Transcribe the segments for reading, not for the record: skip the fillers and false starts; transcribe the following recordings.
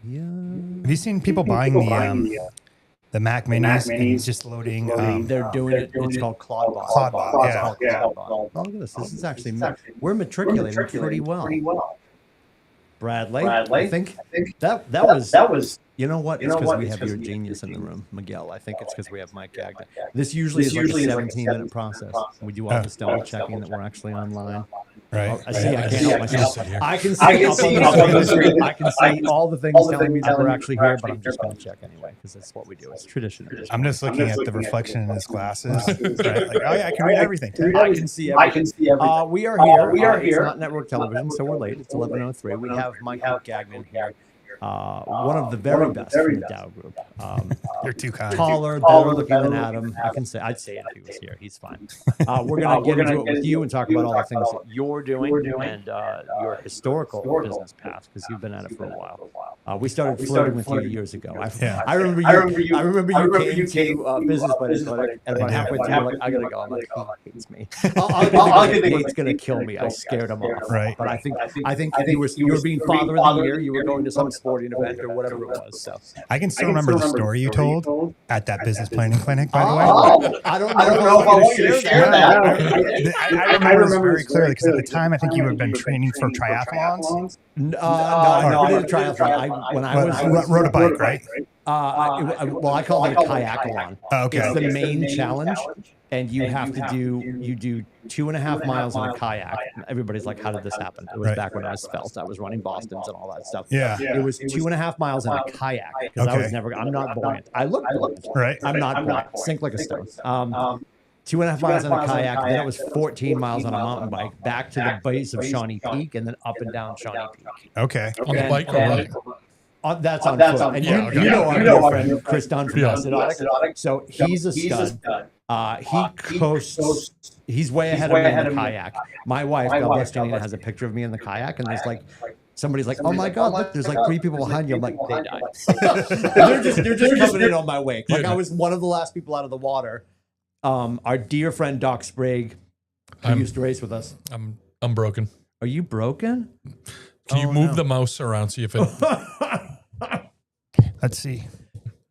Yeah. Have you seen people buying the Mac Minis and just loading? They're doing it. It's called Cloudbot. Cloudbot, yeah. Oh, look at this. This is actually we're matriculating pretty well. Bradley, I think that was. You know what? It's because we have your genius in the room, Miguel. I think it's because we have Mike Gagnon. This usually is like a 17-minute process. We do all this double checking that we're actually online. Right. I see. I can't help myself. I can see up on the screen. I can see all the things telling me that we're actually here, but I'm just going to check anyway because that's what we do. It's tradition. I'm just looking at the reflection in his glasses. Right? Like, oh yeah, I can read everything. I can see everything. We are here. We are here. It's not network television, so we're late. It's 11:03. We have Mike Gagnon here. One of the very best from the Dow Group. You're too kind. Taller, better looking than Adam. I'd say it if he was here. He's fine. We're gonna get into it with you and talk about all the things that you're doing and your historical business path because you've been at it for a while. We started flirting with you years ago. I remember you came to Business Buddies, and about halfway through, you're like, I gotta go. I'm like, oh, he hates me. I'll think Nate's gonna kill me. I scared him off. Right. But I think you were being Father of the Year. You were going to some sporting event or whatever it was. So I can still remember the story you told at that business planning clinic, by the way. I don't know if I want to share that. I remember this very clearly because at the time I think you had been training for triathlons. No, I never did a triathlon. When I was rode a bike, right? I call it a kayakalon. Okay. It's the main challenge, and you have to do 2.5 miles in a kayak. Everybody's like, how did this happen? It was back when I was svelte. I was running Bostons and all that stuff. Yeah. It was 2.5 miles in a kayak because I'm not buoyant. I look buoyant. Right. I'm not buoyant. Sink like a stone. 2.5 miles on a kayak, then it was 14 miles on a mountain bike, back to the base of Shawnee Peak, and then up and down Shawnee Peak. Okay. On the bike or running? That's on foot. And you know our dear friend Chris Dunn from Exotic. So he's a stud. He coasts. He's way ahead of me in the kayak. My wife, God bless Janina, has a picture of me in the kayak, and there's like somebody's like, "Oh my God, look, there's like 3 people behind you." I'm like, "They died." they're just coming in on my wake. Like I was one of the last people out of the water. Our dear friend Doc Sprague, who used to race with us. I'm broken. Are you broken? Can you move the mouse around? See if it. Let's see.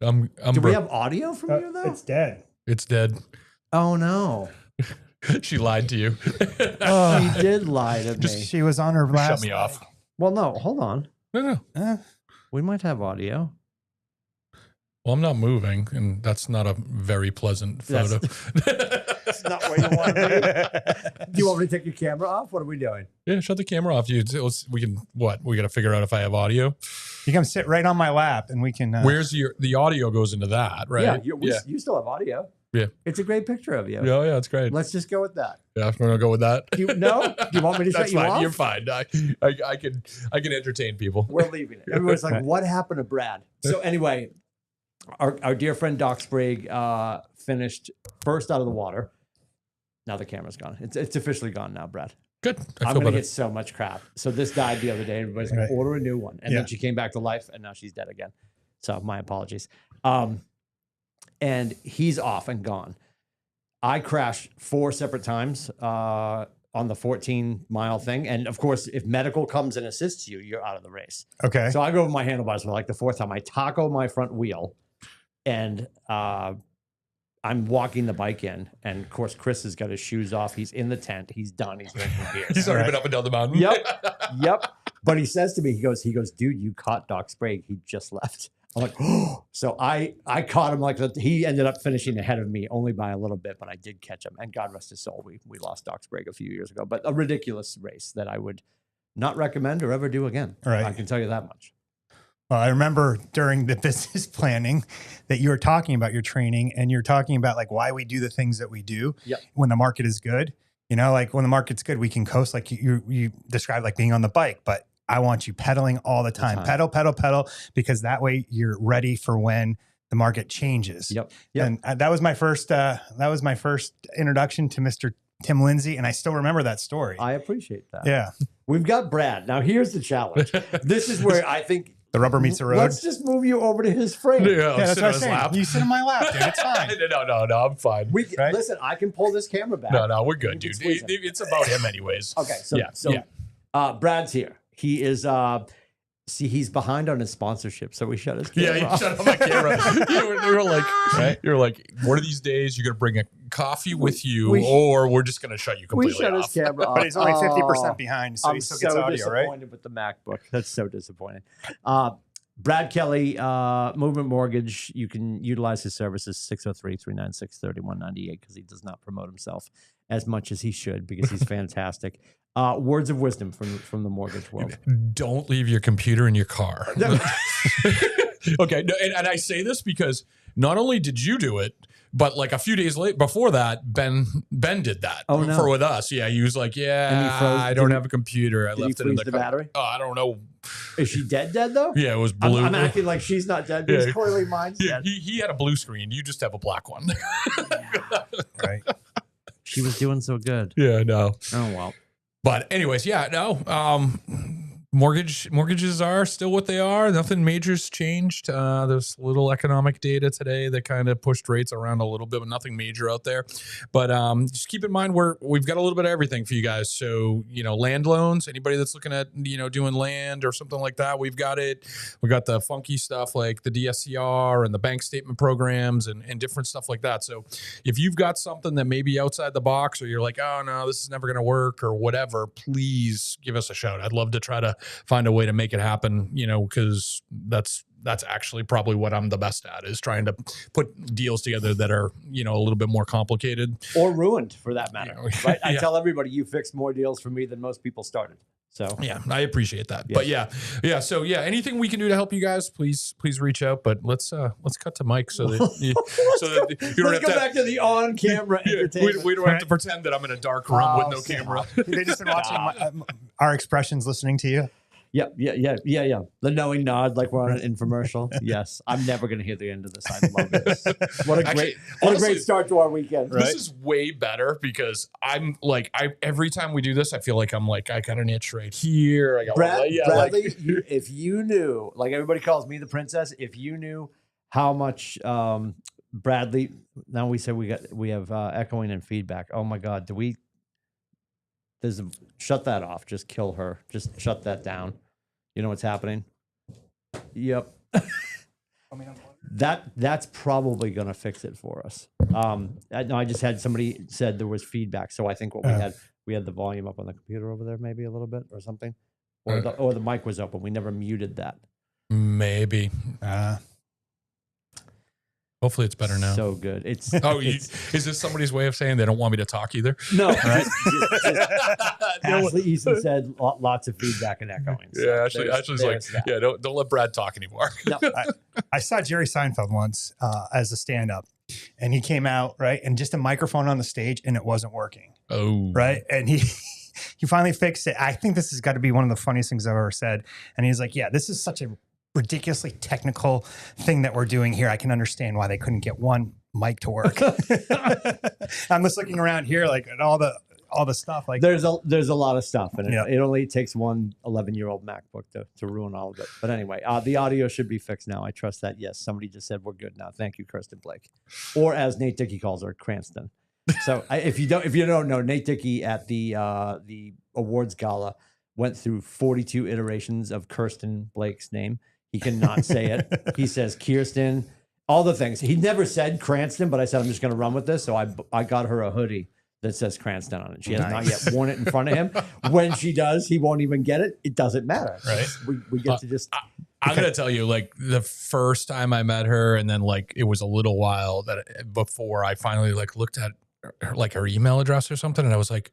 Do we have audio from you though? It's dead. It's dead. Oh no. She lied to you. She did lie to me. She was on her last. Shut me off. Well, no, hold on. No. We might have audio. Well, I'm not moving, and that's not a very pleasant photo. That's not where you want to be. Do you want me to take your camera off? What are we doing? Yeah, shut the camera off. We can what? We got to figure out if I have audio. You come sit right on my lap, and we can. Where's the audio goes into that, right? Yeah, you still have audio. Yeah, it's a great picture of you. Yeah, it's great. Let's just go with that. Yeah, we're gonna go with that. No, do you want me to shut you off? You're fine. I can entertain people. We're leaving it. Everyone's like, "What happened to Brad?" So anyway. Our dear friend Doc Sprague finished first out of the water. Now the camera's gone. It's officially gone now, Brad. Good. I'm going to get so much crap. So this died the other day. Everybody's going to order a new one. And then she came back to life, and now she's dead again. So my apologies. And he's off and gone. I crashed 4 separate times on the 14-mile thing. And, of course, if medical comes and assists you, you're out of the race. Okay. So I go over my handlebars for like the 4th time. I taco my front wheel. And I'm walking the bike in, and of course, Chris has got his shoes off. He's in the tent. He's done. He's drinking beer. He's already been up and down the mountain. Yep. But he says to me, he goes, dude, you caught Doc Sprague. He just left. I'm like, oh. So I caught him like that. He ended up finishing ahead of me only by a little bit, but I did catch him. And God rest his soul, we lost Doc Sprague a few years ago. But a ridiculous race that I would not recommend or ever do again. Right. I can tell you that much. Well, I remember during the business planning that you were talking about your training, and you're talking about like why we do the things that we do when the market is good. You know, like when the market's good, we can coast like you described, like being on the bike, but I want you pedaling all the time. Pedal, because that way you're ready for when the market changes. Yep. And that was my first introduction to Mr. Tim Lindsay. And I still remember that story. I appreciate that. Yeah. We've got Brad. Now here's the challenge. This is where I think the rubber meets the road. Let's just move you over to his frame. Yeah, that's what I'm saying. You sit on my lap, dude. It's fine. No, I'm fine. Listen, I can pull this camera back. No, we're good, dude. It's about him anyways. Okay, so Brad's here. He is See, he's behind on his sponsorship, so we shut his camera. Yeah, you shut off my camera. you were like, right? You're like, one of these days you're gonna bring a coffee with you, or we're just gonna shut you completely we shut off. his camera off. But he's only 50% behind, so I'm he still gets so audio, right? disappointed with the MacBook. That's so disappointing. Brad Kelly, Movement Mortgage. You can utilize his services 603-396-3198 because he does not promote himself as much as he should because he's fantastic. Words of wisdom from the mortgage world. Don't leave your computer in your car. Okay. And I say this because not only did you do it, but like a few days late before that, Ben did that with us. Yeah. He was like, I don't have a computer. I left it in the car. Battery? Oh, I don't know. Is she dead though? Yeah, it was blue. I'm acting like she's not dead. Because clearly mine's dead. He had a blue screen. You just have a black one. Right. She was doing so good. Yeah, no. Oh, well. But anyways, mortgages are still what they are. Nothing major's changed. There's little economic data today that kind of pushed rates around a little bit, but nothing major out there. But just keep in mind we've got a little bit of everything for you guys. So, land loans, anybody that's looking at, doing land or something like that, we've got it. We got the funky stuff like the DSCR and the bank statement programs and different stuff like that. So if you've got something that may be outside the box or you're like, oh no, this is never going to work or whatever, please give us a shout. I'd love to try to find a way to make it happen, because that's actually probably what I'm the best at, is trying to put deals together that are, a little bit more complicated. Or ruined, for that matter. Right? I tell everybody you fixed more deals for me than most people started. So yeah, I appreciate that. But so anything we can do to help you guys, please reach out. But let's cut to Mike so that you don't have to go back to the on-camera entertainment. We don't have to pretend that I'm in a dark room with no camera. They just been watching our expressions, listening to you. Yeah. The knowing nod, like we're on an infomercial. Yes, I'm never going to hear the end of this. I love this. What a great start to our weekend. Right? This is way better because I'm like, every time we do this, I feel like I'm like, I got an itch right here. I got Bradley. If you knew, like everybody calls me the princess, if you knew how much Bradley. Now we say we have echoing and feedback. Oh my God, shut that off. Just kill her. Just shut that down. You know what's happening? Yep. That's probably going to fix it for us. I just had somebody said there was feedback. So I think what we had the volume up on the computer over there, maybe a little bit or something, or the mic was open. We never muted that. Maybe. Hopefully it's better now. So good. Is this somebody's way of saying they don't want me to talk either? No. Right? Ashley Eason said lots of feedback and echoing. So yeah, Ashley's like, don't let Brad talk anymore. No. I saw Jerry Seinfeld once as a stand-up, and he came out, right, and just a microphone on the stage, and it wasn't working. Oh. Right? And he finally fixed it. I think this has got to be one of the funniest things I've ever said. And he's like, yeah, this is such a ridiculously technical thing that we're doing here. I can understand why they couldn't get one mic to work. I'm just looking around here, like at all the stuff. Like there's a lot of stuff, and it only takes one 11-year-old MacBook to ruin all of it. But anyway, the audio should be fixed now. I trust that. Yes, somebody just said we're good now. Thank you, Kirsten Blake, or as Nate Dickey calls her, Cranston. So if you don't know, Nate Dickey at the awards gala went through 42 iterations of Kirsten Blake's name. He cannot say it. He says Kirsten, all the things. He never said Cranston, but I said, I'm just going to run with this. So I got her a hoodie that says Cranston on it. She has not yet worn it in front of him. When she does, he won't even get it. It doesn't matter. Right. We get to just... I'm going to tell you, like, the first time I met her, and then, like, it was a little while before I finally, like, looked at her email address or something, and I was like,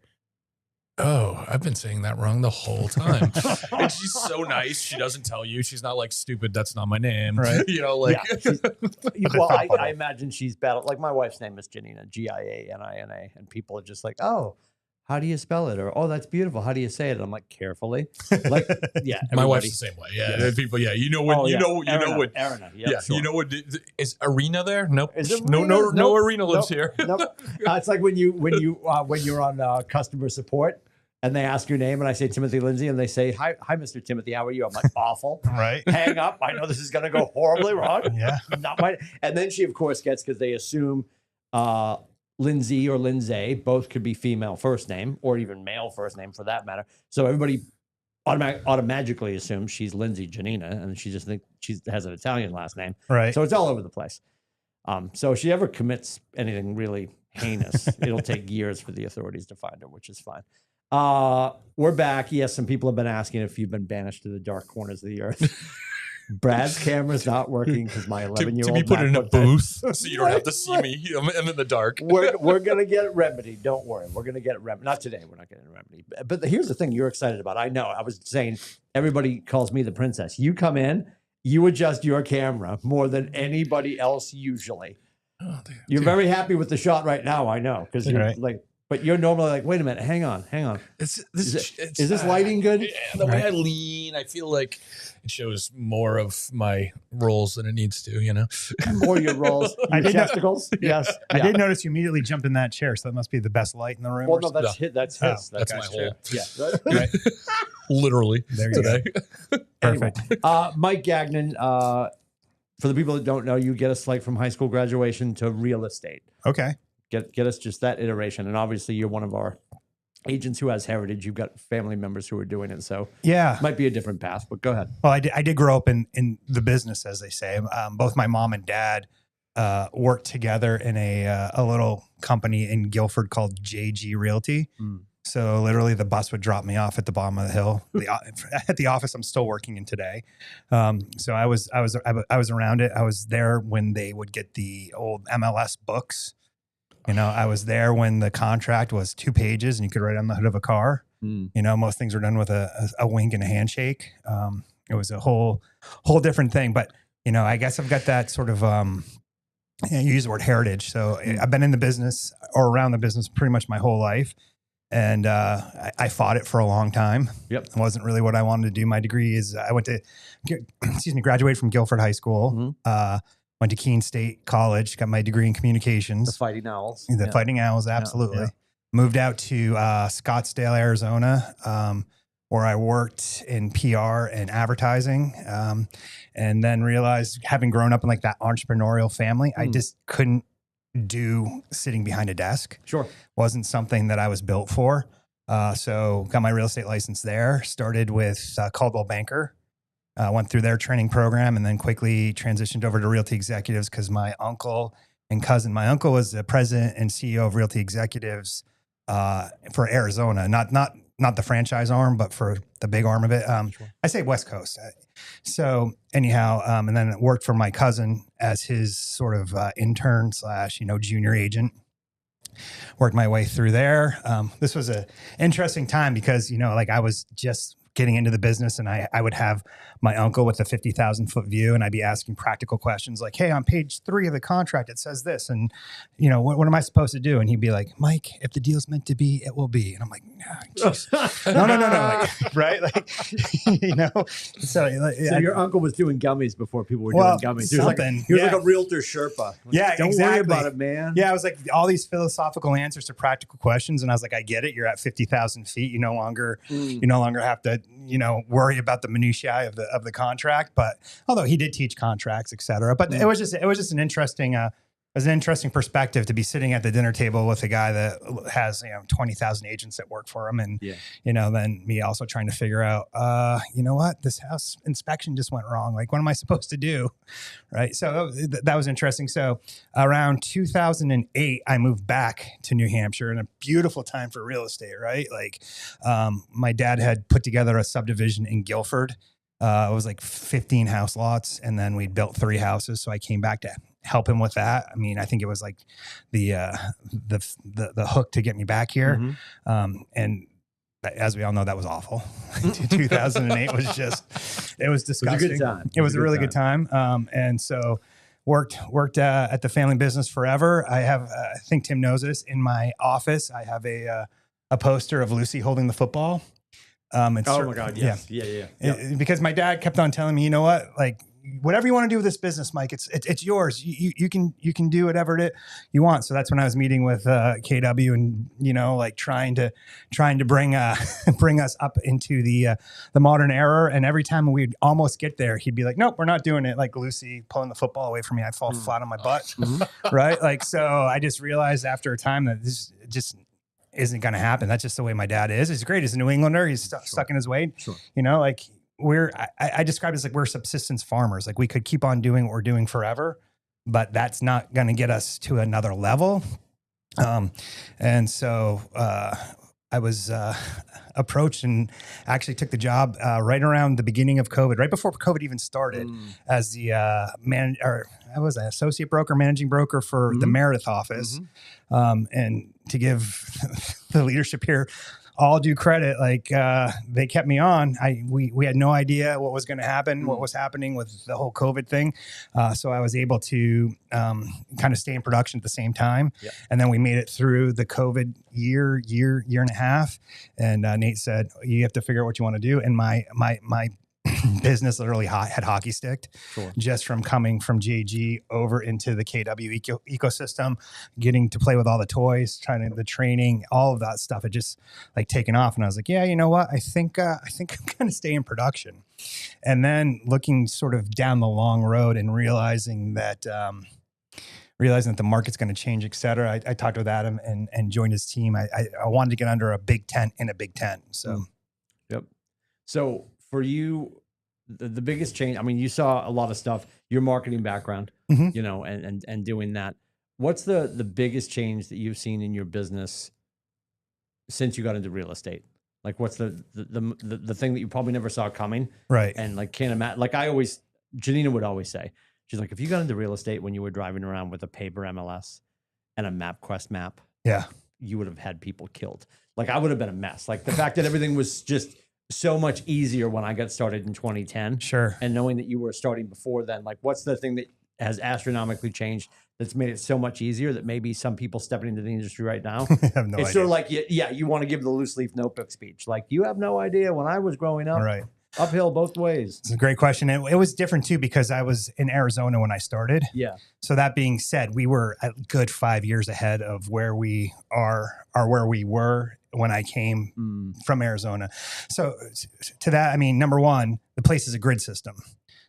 oh, I've been saying that wrong the whole time. And she's so nice. She doesn't tell you. She's not like, stupid, that's not my name. Right. I imagine she's battled. Like my wife's name is Janina, Gianina. And people are just like, oh, how do you spell it? Or, oh, that's beautiful. How do you say it? And I'm like, carefully. Like, yeah. My wife's the same way. Yeah. People, you know what, Arena. Yeah. Sure. You know what, is Arena there? Nope. No, Arena lives here. Nope. It's like when you're on customer support and they ask your name and I say Timothy Lindsay and they say, hi, Mr. Timothy, how are you? I'm like, awful. Right. Hang up. I know this is going to go horribly wrong. Yeah. And then she, of course, gets, because they assume Lindsay or Lindsay, both could be female first name or even male first name for that matter. So everybody automatically assume she's Lindsay Janina, and she just thinks she has an Italian last name. Right. So it's all over the place. So if she ever commits anything really heinous, it'll take years for the authorities to find her, which is fine. We're back. Yes, some people have been asking if you've been banished to the dark corners of the earth. Brad's camera's not working because my 11-year-old to be put in a booth so you don't have to see me. I'm in the dark. We're gonna get it remedied. Don't worry. We're gonna get it remedied. Not today. We're not getting it remedied. But here's the thing you're excited about. I know. I was saying everybody calls me the princess. You come in, you adjust your camera more than anybody else usually. Oh, you're very happy with the shot right now. I know because you're like. But you're normally like, wait a minute, hang on. Is this lighting good? Yeah, the way I lean, I feel like it shows more of my rolls than it needs to, you know? More your rolls, your testicles. Yes. I did notice you immediately jumped in that chair, so that must be the best light in the room. Well, no, that's his. That's my hole. Yeah. Right. Literally. There you today. go. Perfect. Mike Gagnon, for the people that don't know, you get a slate from high school graduation to real estate. Okay. Get us just that iteration. And obviously you're one of our agents who has heritage. You've got family members who are doing it. So yeah, might be a different path, but go ahead. Well, I did grow up in the business, as they say. Both my mom and dad worked together in a little company in Guilford called JG Realty. So literally the bus would drop me off at the bottom of the hill. At the office I'm still working in today. So I was around it. I was there when they would get the old MLS books. You know, I was there when the contract was 2 pages and you could write on the hood of a car. You know, most things were done with a wink and a handshake. It was a whole different thing. But, you know, I guess I've got that sort of, you use the word heritage. So I've been in the business or around the business pretty much my whole life. And I fought it for a long time. Yep. It wasn't really what I wanted to do. My degree is, I went to, graduated from Guilford High School. Went to Keene State College, got my degree in communications. The Fighting Owls. Fighting Owls, absolutely. Yeah. Moved out to Scottsdale, Arizona, where I worked in PR and advertising. And then realized, having grown up in like that entrepreneurial family, I just couldn't do sitting behind a desk. Sure. Wasn't something that I was built for. So got my real estate license there, started with Caldwell Banker. Went through their training program and then quickly transitioned over to Realty Executives because my uncle and cousin, my uncle was the president and CEO of Realty Executives for Arizona, not the franchise arm, but for the big arm of it. I say West Coast. So anyhow, and then worked for my cousin as his sort of intern / junior agent. Worked my way through there. This was an interesting time because, I was just getting into the business and I would have my uncle with a 50,000 foot view and I'd be asking practical questions like, hey, on page 3 of the contract, it says this. And, what am I supposed to do? And he'd be like, Mike, if the deal's meant to be, it will be. And I'm like, no. Like, right. Like, so your uncle was doing gummies before people were doing gummies. He was like a realtor Sherpa. Like, yeah, don't worry about it, man. Yeah. I was like all these philosophical answers to practical questions. And I was like, I get it. You're at 50,000 feet. You no longer have to, worry about the minutiae of the contract. But although he did teach contracts, et cetera, but it was just an interesting, perspective to be sitting at the dinner table with a guy that has, 20,000 agents that work for him. And, then me also trying to figure out, what, this house inspection just went wrong. Like, what am I supposed to do? Right. So that was interesting. So around 2008, I moved back to New Hampshire, and a beautiful time for real estate. Right. Like, my dad had put together a subdivision in Guilford. It was like 15 house lots. And then we built 3 houses. So I came back to help him with that. I mean, I think it was like the hook to get me back here. And as we all know, that was awful. 2008 was it was disgusting. It was a good time. It was a really good time. And so worked at the family business forever. I have, I think Tim knows this, in my office, I have a poster of Lucy holding the football. Oh my God. Yes. Yeah. Because my dad kept on telling me, you know what, like, whatever you want to do with this business, Mike, it's yours. You can do whatever you want. So that's when I was meeting with KW and like trying to bring us up into the modern era. And every time we'd almost get there, he'd be like, "Nope, we're not doing it." Like Lucy pulling the football away from me, I'd fall flat on my butt. Right? Like, so I just realized after a time that this just isn't going to happen. That's just the way my dad is. He's great. He's a New Englander. He's stuck in his way. You know, like I describe it as like we're subsistence farmers. Like we could keep on doing what we're doing forever, but that's not going to get us to another level. And so I was approached and actually took the job right around the beginning of COVID, right before COVID even started, as the I was an associate broker, managing broker for the Meredith office. And to give the leadership here all due credit, like they kept me on. We had no idea what was going to happen, what was happening with the whole COVID thing. So I was able to kind of stay in production at the same time. And then we made it through the COVID year and a half. And Nate said, you have to figure out what you want to do. And my business literally had hockey sticked just from coming from JG over into the KW ecosystem, getting to play with all the toys, the training, all of that stuff. It just like taken off. And I was like, yeah, you know what? I think I'm going to stay in production. And then looking sort of down the long road and realizing that the market's going to change, et cetera. I talked with Adam and joined his team. I wanted to get under a big tent in a big tent. So, So for you, the biggest change, I mean, you saw a lot of stuff, your marketing background, you know, and doing that. What's the biggest change that you've seen in your business since you got into real estate? Like what's the thing that you probably never saw coming? Right. And like, can't imagine, like Janina would always say, she's like, if you got into real estate when you were driving around with a paper MLS and a MapQuest map, you would have had people killed. Like I would have been a mess. Like the fact that everything was just so much easier when I got started in 2010. Sure. And knowing that you were starting before then, like what's the thing that has astronomically changed that's made it so much easier that maybe some people stepping into the industry right now, I have no idea. Sort of like, you want to give the loose leaf notebook speech. Like you have no idea when I was growing up, right. Uphill both ways. It's a great question. It was different too, because I was in Arizona when I started. Yeah. So that being said, we were a good 5 years ahead of where we are where we were when I came from Arizona. So to that, I mean, number one, the place is a grid system.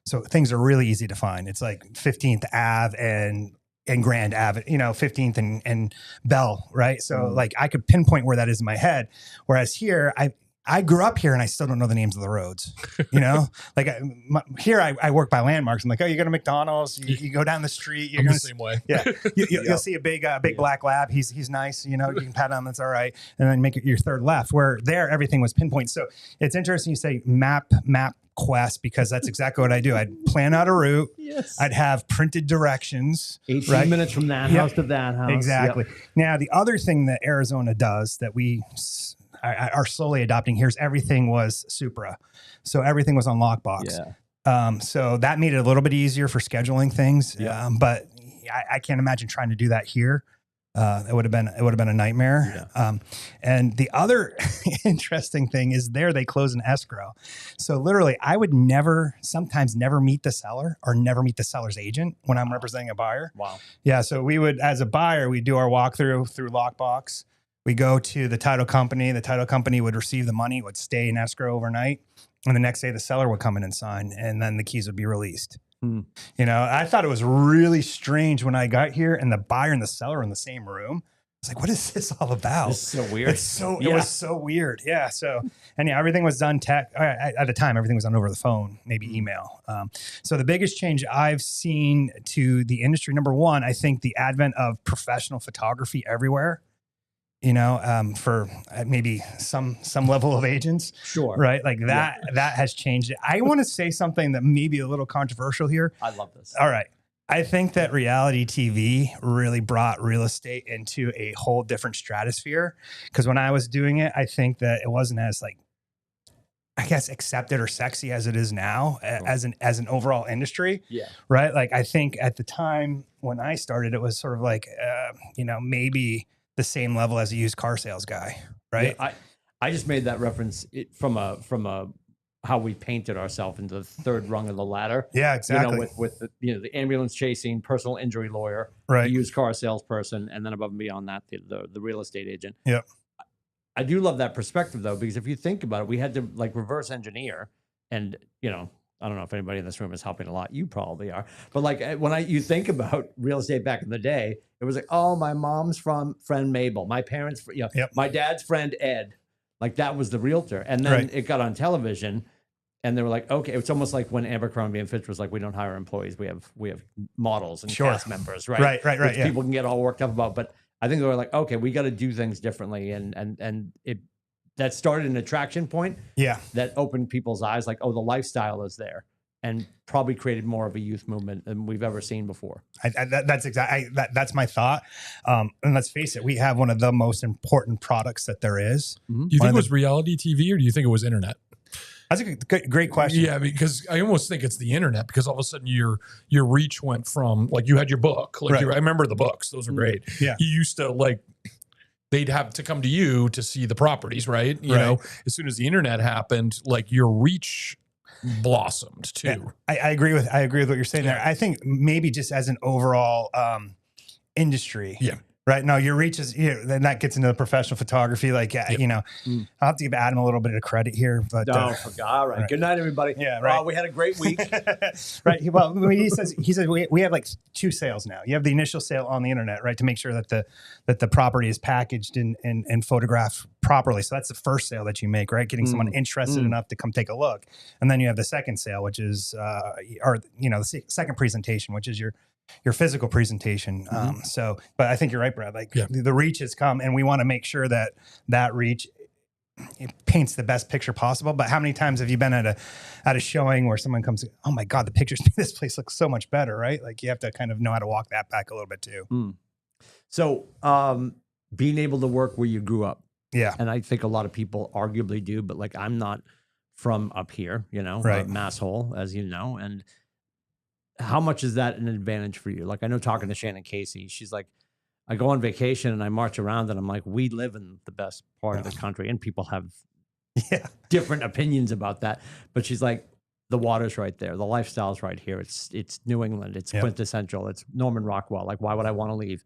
So things are really easy to find. It's like 15th Ave and Grand Ave, you know, 15th and Bell, right? So like I could pinpoint where that is in my head. Whereas here, I grew up here and I still don't know the names of the roads, you know, like here I work by landmarks. I'm like, oh, you go to McDonald's, you go down the street. You're the same way. Yeah. You'll see a big black lab. He's nice. You know, you can pat him. That's all right. And then make it your third left, where there, everything was pinpoint. So it's interesting you say MapQuest, because that's exactly what I do. I'd plan out a route. Yes. I'd have printed directions. 18 minutes from that house to that house. Exactly. Yep. Now, the other thing that Arizona does that we are slowly adopting here is everything was Supra. So everything was on Lockbox. Yeah. So that made it a little bit easier for scheduling things. Yeah. But I can't imagine trying to do that here. It would have been a nightmare. Yeah. And the other interesting thing is they close an escrow. So literally I would sometimes never meet the seller or never meet the seller's agent when I'm representing a buyer. Wow. Yeah. So we would, as a buyer, we do our walkthrough through Lockbox. We go to the title company. The title company would receive the money, would stay in escrow overnight. And the next day the seller would come in and sign, and then the keys would be released. You know, I thought it was really strange when I got here and the buyer and the seller were in the same room. I was like, what is this all about? It's so weird. It was so weird. Yeah. So, and yeah, everything was done at the time, everything was done over the phone, maybe email. So the biggest change I've seen to the industry, number one, I think the advent of professional photography everywhere. You know, for maybe some level of agents. Sure. Right. Like that has changed it. I want to say something that may be a little controversial here. I love this. All right. I think that reality TV really brought real estate into a whole different stratosphere. Because when I was doing it, I think that it wasn't as like, I guess, accepted or sexy as it is now as an overall industry. Yeah. Right. Like I think at the time when I started, it was sort of like, you know, maybe the same level as a used car sales guy, right? Yeah, I just made that reference from a how we painted ourselves into the third rung of the ladder. Yeah, exactly. You know, with the, you know, the ambulance chasing, personal injury lawyer, right, the used car salesperson, and then above and beyond that, the real estate agent. Yep. I do love that perspective though, because if you think about it, we had to like reverse engineer, and you know, I don't know if anybody in this room is helping a lot. You probably are. But like when you think about real estate back in the day, it was like, oh, my mom's friend Mabel, my parents, my dad's friend Ed. Like that was the realtor. And then it got on television and they were like, okay, it's almost like when Abercrombie and Fitch was like, we don't hire employees. We have models and cast members, right? Right. Which people can get all worked up about. But I think they were like, okay, we got to do things differently. And that started an attraction point that opened people's eyes, like, oh, the lifestyle is there, and probably created more of a youth movement than we've ever seen before. That's my thought. And let's face it, we have one of the most important products that there is. Do you think it was reality TV or do you think it was internet? That's a great question. Yeah, because I almost think it's the internet, because all of a sudden your reach went from, like, you had your book. Like I remember the books. Those are great. Yeah. You used to, like, they'd have to come to you to see the properties, right? You know, as soon as the internet happened, like, your reach blossomed too. I agree with what you're saying there. I think maybe just as an overall industry. Yeah. Right. No, your reach is, then that gets into the professional photography. Like, you know, I'll have to give Adam a little bit of credit here, but all right. Good night, everybody. Yeah. Right. We had a great week. Right. Well, he says we have like 2 sales now. You have the initial sale on the internet, right? To make sure that the property is packaged and photographed properly. So that's the first sale that you make, right? Getting someone interested enough to come take a look. And then you have the second sale, which is, the second presentation, which is your physical presentation. But I think you're right, Brad. Like the reach has come, and we want to make sure that reach, it paints the best picture possible. But how many times have you been at a showing where someone comes, oh my God, the pictures, this place looks so much better, right? Like you have to kind of know how to walk that back a little bit too. So being able to work where you grew up. Yeah. And I think a lot of people arguably do, but like I'm not from up here, Mass Hole, as you know, and how much is that an advantage for you? Like I know talking to Shannon Casey, she's like, I go on vacation and I march around and I'm like, we live in the best part of the country, and people have different opinions about that. But she's like, the water's right there. The lifestyle's right here. It's New England. It's quintessential. It's Norman Rockwell. Like, why would I want to leave?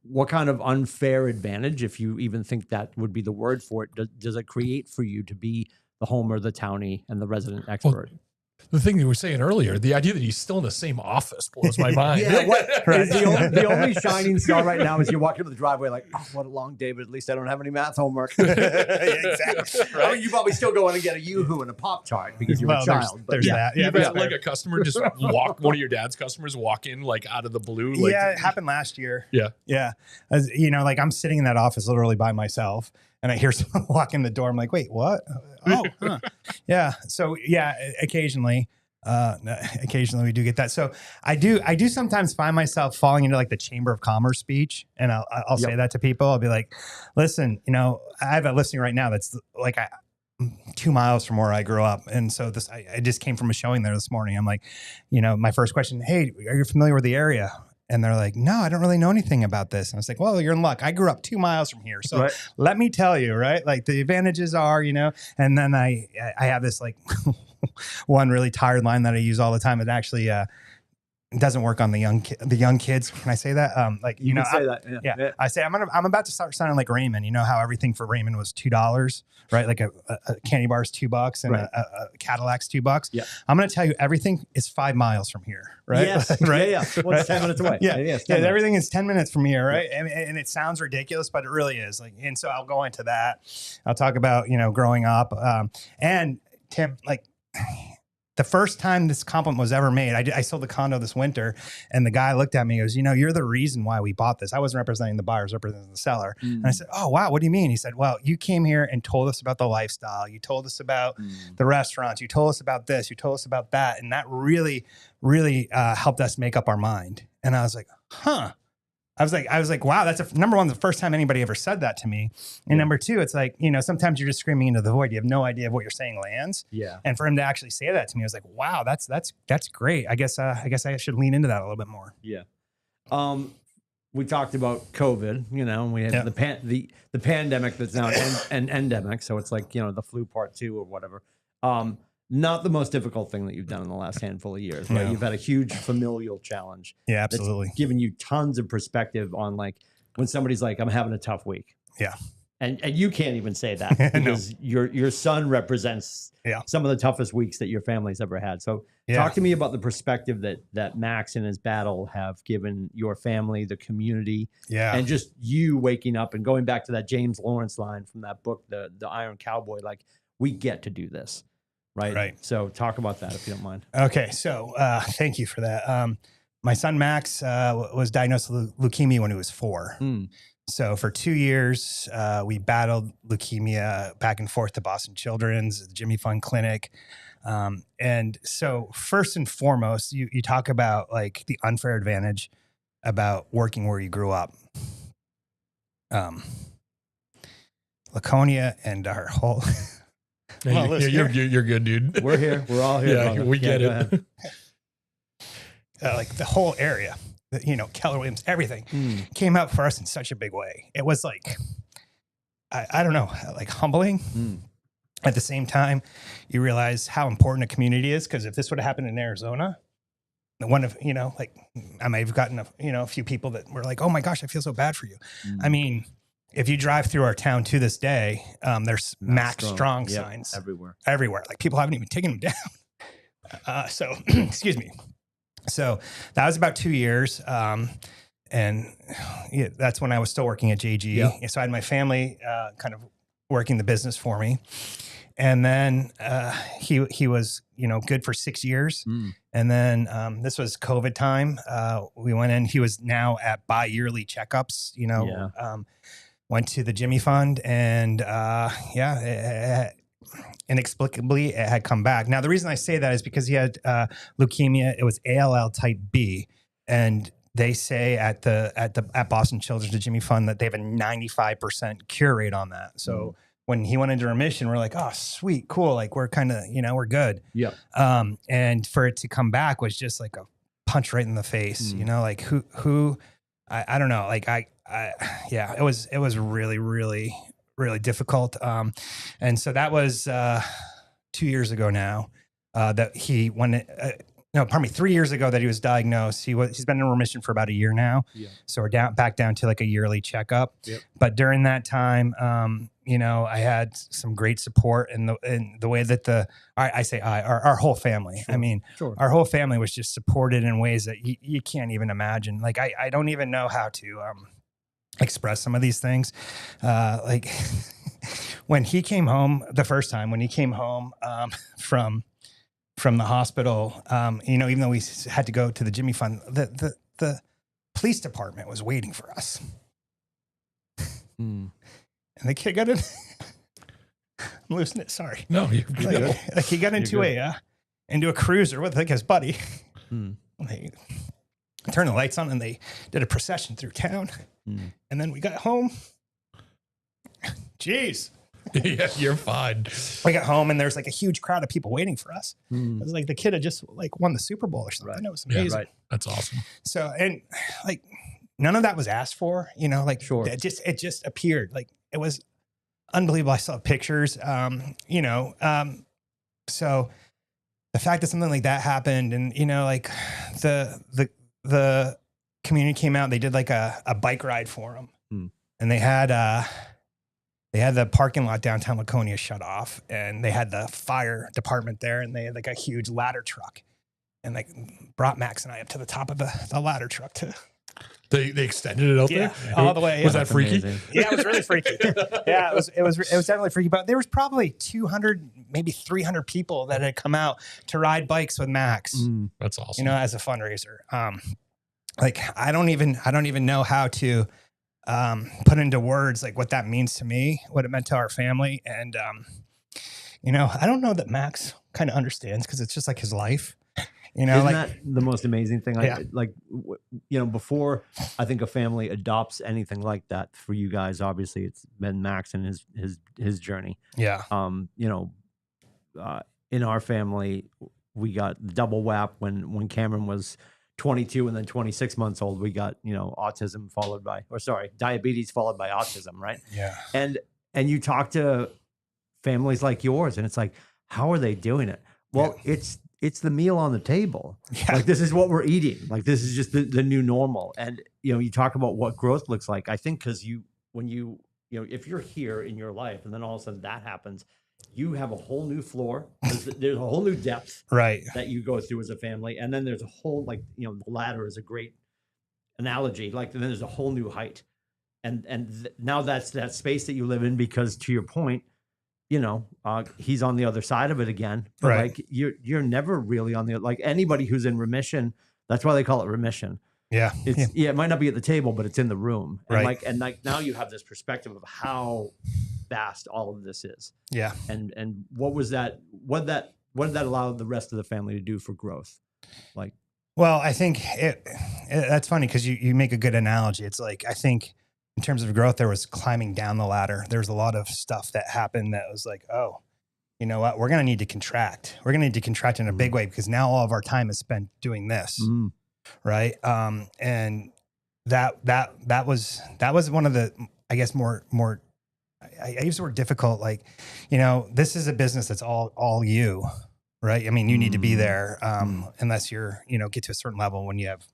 What kind of unfair advantage, if you even think that would be the word for it, does it create for you to be the homer, the townie, and the resident expert? Well, the thing you were saying earlier, the idea that he's still in the same office blows my mind. The only shining star right now is you walk into the driveway like, oh, what a long day, but at least I don't have any math homework. Exactly. Right? I mean, you probably still go in and get a Yoo-Hoo and a Pop-Tart because you're a child. There's that. Yeah, but like a customer just one of your dad's customers walk in like out of the blue. Like, it happened last year. Yeah. Yeah. As, like I'm sitting in that office literally by myself, and I hear someone walk in the door. I'm like, wait, what? Oh, yeah. So occasionally we do get that. So I do sometimes find myself falling into like the Chamber of Commerce speech. And I'll say that to people. I'll be like, listen, I have a listing right now that's like 2 miles from where I grew up. And so I just came from a showing there this morning. I'm like, my first question, hey, are you familiar with the area? And they're like, no, I don't really know anything about this. And I was like, well, you're in luck. I grew up 2 miles from here. So let me tell you, right? Like the advantages are, and then I have this like one really tired line that I use all the time. It actually doesn't work on the young kids. Can I say that? You can say that. Yeah. I say I'm about to start sounding like Raymond. You know how everything for Raymond was $2, right? Like a candy bar is $2 and a Cadillac's $2. Yeah. I'm going to tell you everything is 5 miles from here, right? Yes. Right. Yeah. Well, it's 10 minutes away. Yeah. Everything is 10 minutes from here, right? Yeah. And it sounds ridiculous, but it really is. Like, and so I'll go into that. I'll talk about growing up, and Tim, like. The first time this compliment was ever made, I sold the condo this winter, and the guy looked at me and goes, you're the reason why we bought this. I wasn't representing the buyer, I was representing the seller. And I said, oh, wow, what do you mean? He said, well, you came here and told us about the lifestyle. You told us about the restaurants. You told us about this. You told us about that. And that really, really helped us make up our mind. And I was like, huh. I was like, wow, that's number one, the first time anybody ever said that to me. And number two, it's like, sometimes you're just screaming into the void. You have no idea if what you're saying lands. Yeah. And for him to actually say that to me, I was like, wow, that's great. I guess I should lean into that a little bit more. Yeah. We talked about COVID, we had the pandemic that's now an endemic. So it's like, the flu part 2 or whatever. Not the most difficult thing that you've done in the last handful of years, right? You've had a huge familial challenge. Yeah, absolutely. That's given you tons of perspective on like when somebody's like, I'm having a tough week. Yeah. And you can't even say that because your son represents some of the toughest weeks that your family's ever had. So talk to me about the perspective that Max and his battle have given your family, the community, and just you waking up and going back to that James Lawrence line from that book, the Iron Cowboy, like, we get to do this. Right. So talk about that if you don't mind. Okay. So thank you for that. My son Max was diagnosed with leukemia when he was 4. So for 2 years, we battled leukemia back and forth to Boston Children's, the Jimmy Fund Clinic. And so first and foremost, you talk about like the unfair advantage about working where you grew up. Laconia and our whole... You're good, dude. We're here. We're all here. Yeah, we get it. Like the whole area, Keller Williams, everything came out for us in such a big way. It was like, I don't know, like humbling. At the same time, you realize how important a community is. Because if this would have happened in Arizona, one of, like I might have gotten a few people that were like, oh my gosh, I feel so bad for you. I mean, if you drive through our town to this day, there's Max Strong signs everywhere. Like people haven't even taken them down. So, excuse me. So that was about 2 years. And that's when I was still working at JG. So I had my family kind of working the business for me. And then he was, good for 6 years. And then this was COVID time. We went in, he was now at bi-yearly checkups, went to the Jimmy Fund and inexplicably it had come back. Now, the reason I say that is because he had leukemia. It was ALL type B. And they say at Boston Children's, the Jimmy Fund, that they have a 95% cure rate on that. So when he went into remission, we're like, oh, sweet, cool. Like we're kind of, we're good. Yeah. And for it to come back was just like a punch right in the face, like who, I don't know. Like it was really, really, really difficult. And so that was 2 years ago now that he went, 3 years ago that he was diagnosed. He's been in remission for about a year now. Yeah. So we're back down to like a yearly checkup. Yep. But during that time, I had some great support in the way that our whole family. Sure. I mean, our whole family was just supported in ways that you can't even imagine. Like I don't even know how to express some of these things. Like when he came home the first time, from the hospital, even though we had to go to the Jimmy Fund, the police department was waiting for us. And the kid got in. I'm losing it. Sorry. No, like he got into a cruiser with like his buddy. They turned the lights on and they did a procession through town. And then we got home. Jeez. Yeah, you're fine. We got home and there's like a huge crowd of people waiting for us. It was like the kid had just like won the Super Bowl or something. Right. It was amazing. Yeah, right. That's awesome. So, and like none of that was asked for, it just appeared. Like it was unbelievable. I saw pictures, so the fact that something like that happened and, like the community came out, they did like a bike ride for him and they had the parking lot downtown Laconia shut off and they had the fire department there and they had like a huge ladder truck and like brought Max and I up to the top of the ladder truck to. They extended it out there all the way. Was that freaky? Amazing. Yeah, it was really freaky. Yeah, it was definitely freaky. But there was probably 200, maybe 300 people that had come out to ride bikes with Max. That's awesome. As a fundraiser. Like I don't even know how to put into words like what that means to me, what it meant to our family, and I don't know that Max kind of understands because it's just like his life. Isn't that the most amazing thing? Before I think a family adopts anything like that for you guys, obviously it's been Max and his journey. Yeah. In our family, we got double whap when Cameron was 22 and then 26 months old. We got, diabetes followed by autism. Right. Yeah. And you talk to families like yours and it's like, how are they doing it? Well, it's the meal on the table. Yeah. Like this is what we're eating. Like this is just the new normal. And, you talk about what growth looks like. I think because when you if you're here in your life and then all of a sudden that happens, you have a whole new floor. There's a whole new depth right that you go through as a family. And then there's a whole, the ladder is a great analogy. Like, then there's a whole new height. And now that's that space that you live in, because to your point, he's on the other side of it again. But right. like you're never really on the, like anybody who's in remission, that's why they call it remission. Yeah. It might not be at the table, but it's in the room. And right. like now you have this perspective of how vast all of this is. Yeah. And what did that allow the rest of the family to do for growth? Like, well, I think that's funny because you make a good analogy. It's like, I think in terms of growth, there was climbing down the ladder. There's a lot of stuff that happened that was like, oh, you know what? We're going to need to contract. We're going to need to contract in a big way, because now all of our time is spent doing this. Mm. Right. And that was one of the, I guess, more, I use the word difficult. Like, this is a business that's all you, right? I mean, you need to be there, unless you're, get to a certain level when you have,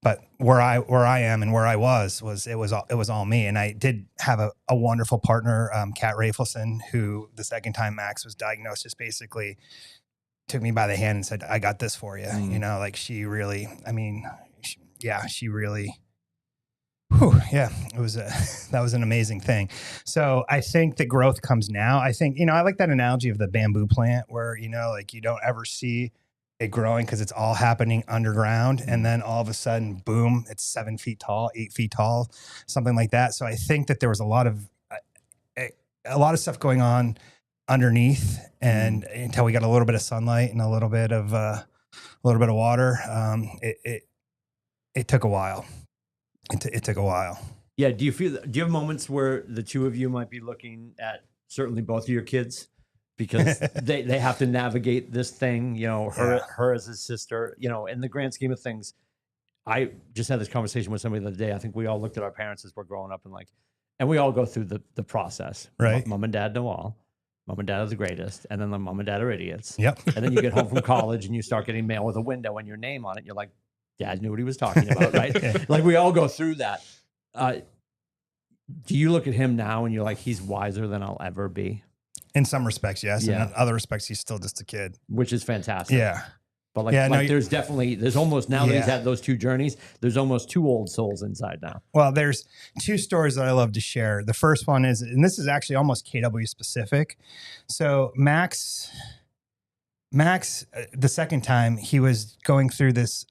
but where I am and where I was it was all me. And I did have a wonderful partner, Kat Rafelson, who the second time Max was diagnosed, just basically took me by the hand and said, I got this for you. Like she really, she really, it was that was an amazing thing. So I think the growth comes now. I think, I like that analogy of the bamboo plant where, like you don't ever see it growing because it's all happening underground. And then all of a sudden, boom, it's 7 feet tall, 8 feet tall, something like that. So I think that there was a lot of stuff going on underneath, and until we got a little bit of sunlight and a little bit of water, it took a while. It took a while. Yeah. Do you have moments where the two of you might be looking at certainly both of your kids, because they have to navigate this thing, her as his sister, in the grand scheme of things. I just had this conversation with somebody the other day. I think we all looked at our parents as we're growing up, and we all go through the process. Right. Mom and dad know all. Mom and dad are the greatest. And then the mom and dad are idiots. Yep. And then you get home from college and you start getting mail with a window and your name on it. You're like, Dad knew what he was talking about, right? Yeah. Like we all go through that. Do you look at him now and you're like, he's wiser than I'll ever be? In some respects, yes. Yeah. And in other respects, he's still just a kid. Which is fantastic. Yeah. But there's almost, now that he's had those two journeys, there's almost two old souls inside now. Well, there's two stories that I love to share. The first one is, and this is actually almost KW specific. So Max, the second time he was going through this,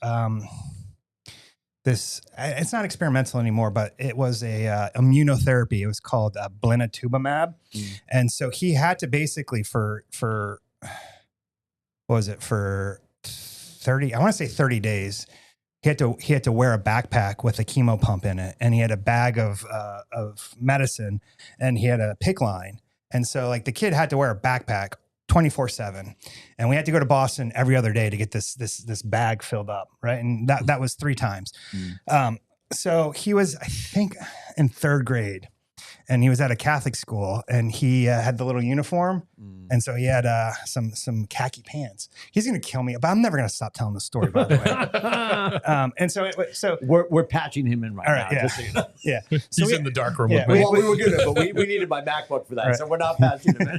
it's not experimental anymore, but it was a immunotherapy. It was called blinatumomab. And so he had to basically for 30, I want to say 30 days, he had to wear a backpack with a chemo pump in it. And he had a bag of medicine, and he had a PICC line. And so like the kid had to wear a backpack 24/7, and we had to go to Boston every other day to get this bag filled up. Right. And that was 3 times. So he was, I think, in 3rd grade, and he was at a Catholic school, and he had the little uniform. And so he had some khaki pants. He's going to kill me, but I'm never going to stop telling the story, by the way. And so we're patching him in right now. Yeah. Just so you know. Yeah. He's in the dark room. Yeah, with me. Well, we were good, but we needed my MacBook for that. Right. So we're not patching him in.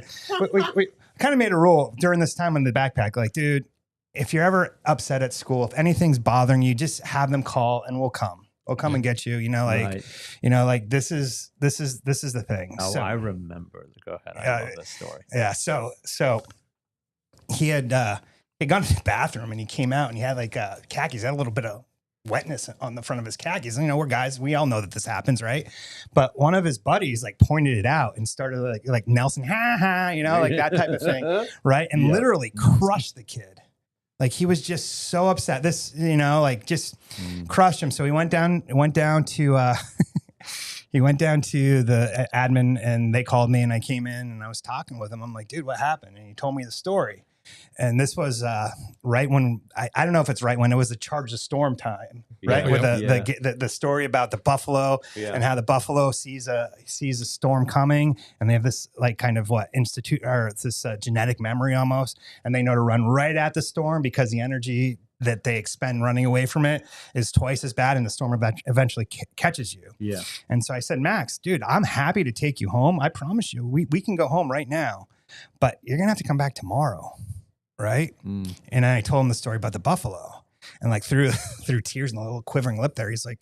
we kind of made a rule during this time on the backpack, like, dude, if you're ever upset at school, if anything's bothering you, just have them call and we'll come. We'll come and get you, right. Like this is the thing. Oh, so, I remember. Go ahead. I love this story. Yeah. So he had gone to the bathroom, and he came out, and he had like khakis. He had a little bit of wetness on the front of his khakis. And, we're guys, we all know that this happens, right? But one of his buddies like pointed it out and started like Nelson, ha ha, like that type of thing, right? And literally crushed the kid. Like he was just so upset. This, just crushed him. So he went down to he went down to the admin, and they called me, and I came in and I was talking with him. I'm like, dude, what happened? And he told me the story. And this was right when I don't know if it's right when it was the Charge the Storm time, right? With the story about the buffalo and how the buffalo sees a storm coming, and they have this like kind of genetic memory almost, and they know to run right at the storm because the energy that they expend running away from it is twice as bad, and the storm eventually catches you. Yeah. And so I said, Max, dude, I'm happy to take you home. I promise you, we can go home right now, but you're going to have to come back tomorrow. Right. And then I told him the story about the buffalo, and like through tears and a little quivering lip there, he's like,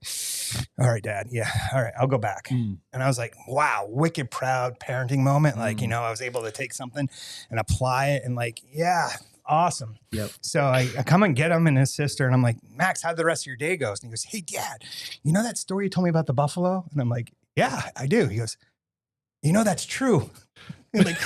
all right, Dad. Yeah. All right. I'll go back. And I was like, wow, wicked proud parenting moment. Like, I was able to take something and apply it, and like, yeah. Awesome. Yep. So I come and get him and his sister, and I'm like, Max, how'd the rest of your day go? And he goes, hey, Dad, you know that story you told me about the buffalo? And I'm like, yeah, I do. He goes, that's true. Like,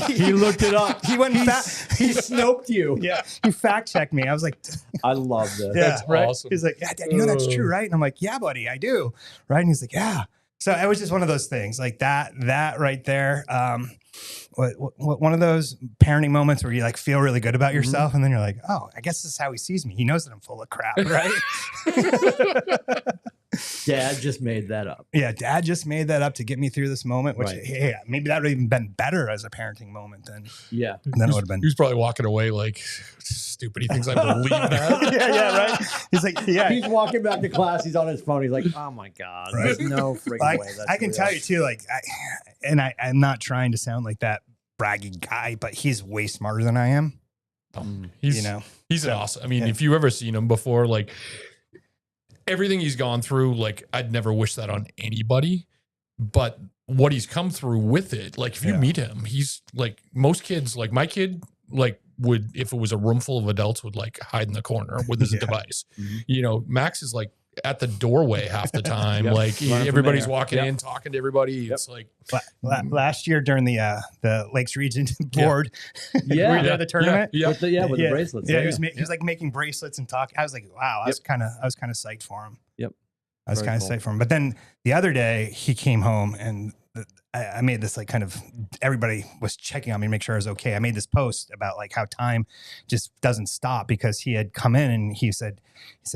he looked it up. He went back. He snoped you. Yeah. He fact checked me. I was like, I love this. Yeah, That's right. awesome. He's like, yeah, Dad, that's true, right? And I'm like, yeah, buddy, I do. Right. And he's like, yeah. So it was just one of those things like that right there. One of those parenting moments where you like feel really good about yourself, and then you're like, oh, I guess this is how he sees me. He knows that I'm full of crap, right? Dad just made that up. Yeah, Dad just made that up to get me through this moment, which Right. hey, maybe that would have even been better as a parenting moment than Yeah. it would have been. He was probably walking away like, stupid. He thinks I believe that. yeah, right. He's like, yeah. He's walking back to class. He's on his phone. He's like, oh my God, Right. there's no freaking Like, way. That's I can real. tell you too, like, I'm not trying to sound like that braggy guy, but he's way smarter than I am. He's an awesome. I mean, if you've ever seen him before, like everything he's gone through, like I'd never wish that on anybody, but what he's come through with it, like if you meet him, he's like most kids, like my kid, like would, if it was a room full of adults, would like hide in the corner with his device. Max is like at the doorway half the time. Like everybody's walking in, talking to everybody. It's like last year during the Lakes Region board, we were there at the tournament. With the bracelets. Yeah, he was like making bracelets and talking. I was like, wow, I was kind of psyched for him. Yep. I was kind of psyched for him. But then the other day he came home, and I made this like kind of, everybody was checking on me to make sure I was okay. I made this post about like how time just doesn't stop, because he had come in and he said,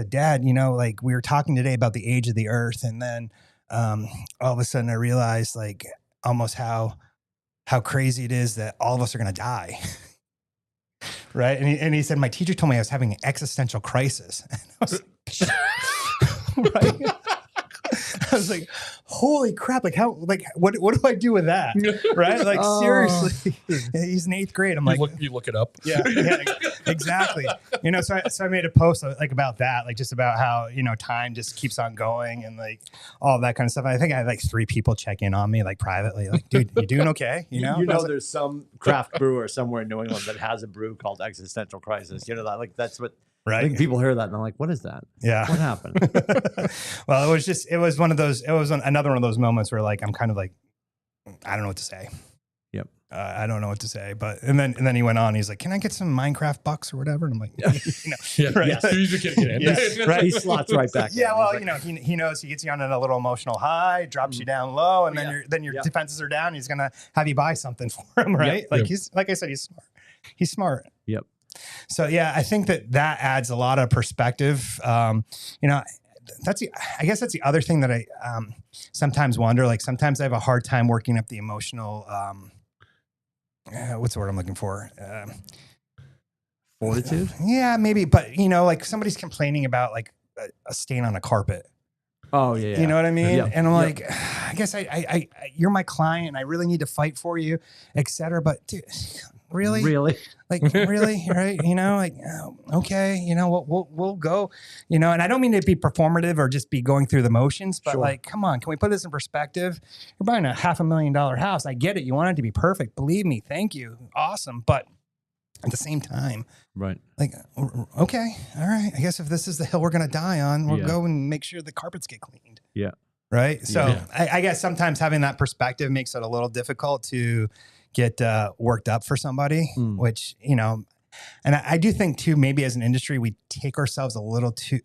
Dad, like we were talking today about the age of the earth. And then all of a sudden I realized like almost how crazy it is that all of us are going to die. Right. And he said, my teacher told me I was having an existential crisis. And I was right. I was like, holy crap. Like what do I do with that? Right. Like seriously, he's in 8th grade. I'm like, you look it up. Yeah, exactly. So I made a post like about that, like just about how, time just keeps on going and like all that kind of stuff. I think I had like 3 people check in on me like privately, like, dude, you doing okay? There's some craft brewer somewhere in New England that has a brew called Existential Crisis. That's what. Right. I think people hear that and they're like, what is that? Yeah. What happened? Well, it was another one of those moments where like, I'm kind of like, I don't know what to say. Yep. I don't know what to say, but, and then he went on, he's like, can I get some Minecraft bucks or whatever? And I'm like, right. Yes. He's a kid. Right. He slots right back. Yeah. Well, he knows he gets you on a little emotional high, drops you down low, and then your defenses are down. He's going to have you buy something for him. Right. Like he's, like I said, he's smart. He's smart. Yep. So yeah, I think that adds a lot of perspective. I guess that's the other thing that I sometimes wonder. Like sometimes I have a hard time working up the emotional. What's the word I'm looking for? Fortitude. Yeah, maybe. But like somebody's complaining about like a stain on a carpet. Oh yeah. You know what I mean? Yeah. And I'm like, I guess I you're my client. I really need to fight for you, etc. But dude, really? Like, really? Right? Like, okay, we'll go, and I don't mean to be performative or just be going through the motions, but like, come on, can we put this in perspective? You're buying a $500,000 house. I get it. You want it to be perfect. Believe me. Thank you. Awesome. But at the same time, right. Like, okay, all right. I guess if this is the hill we're going to die on, we'll go and make sure the carpets get cleaned. Yeah. Right. So I guess sometimes having that perspective makes it a little difficult to get worked up for somebody, which, and I do think too, maybe as an industry, we take ourselves a little too,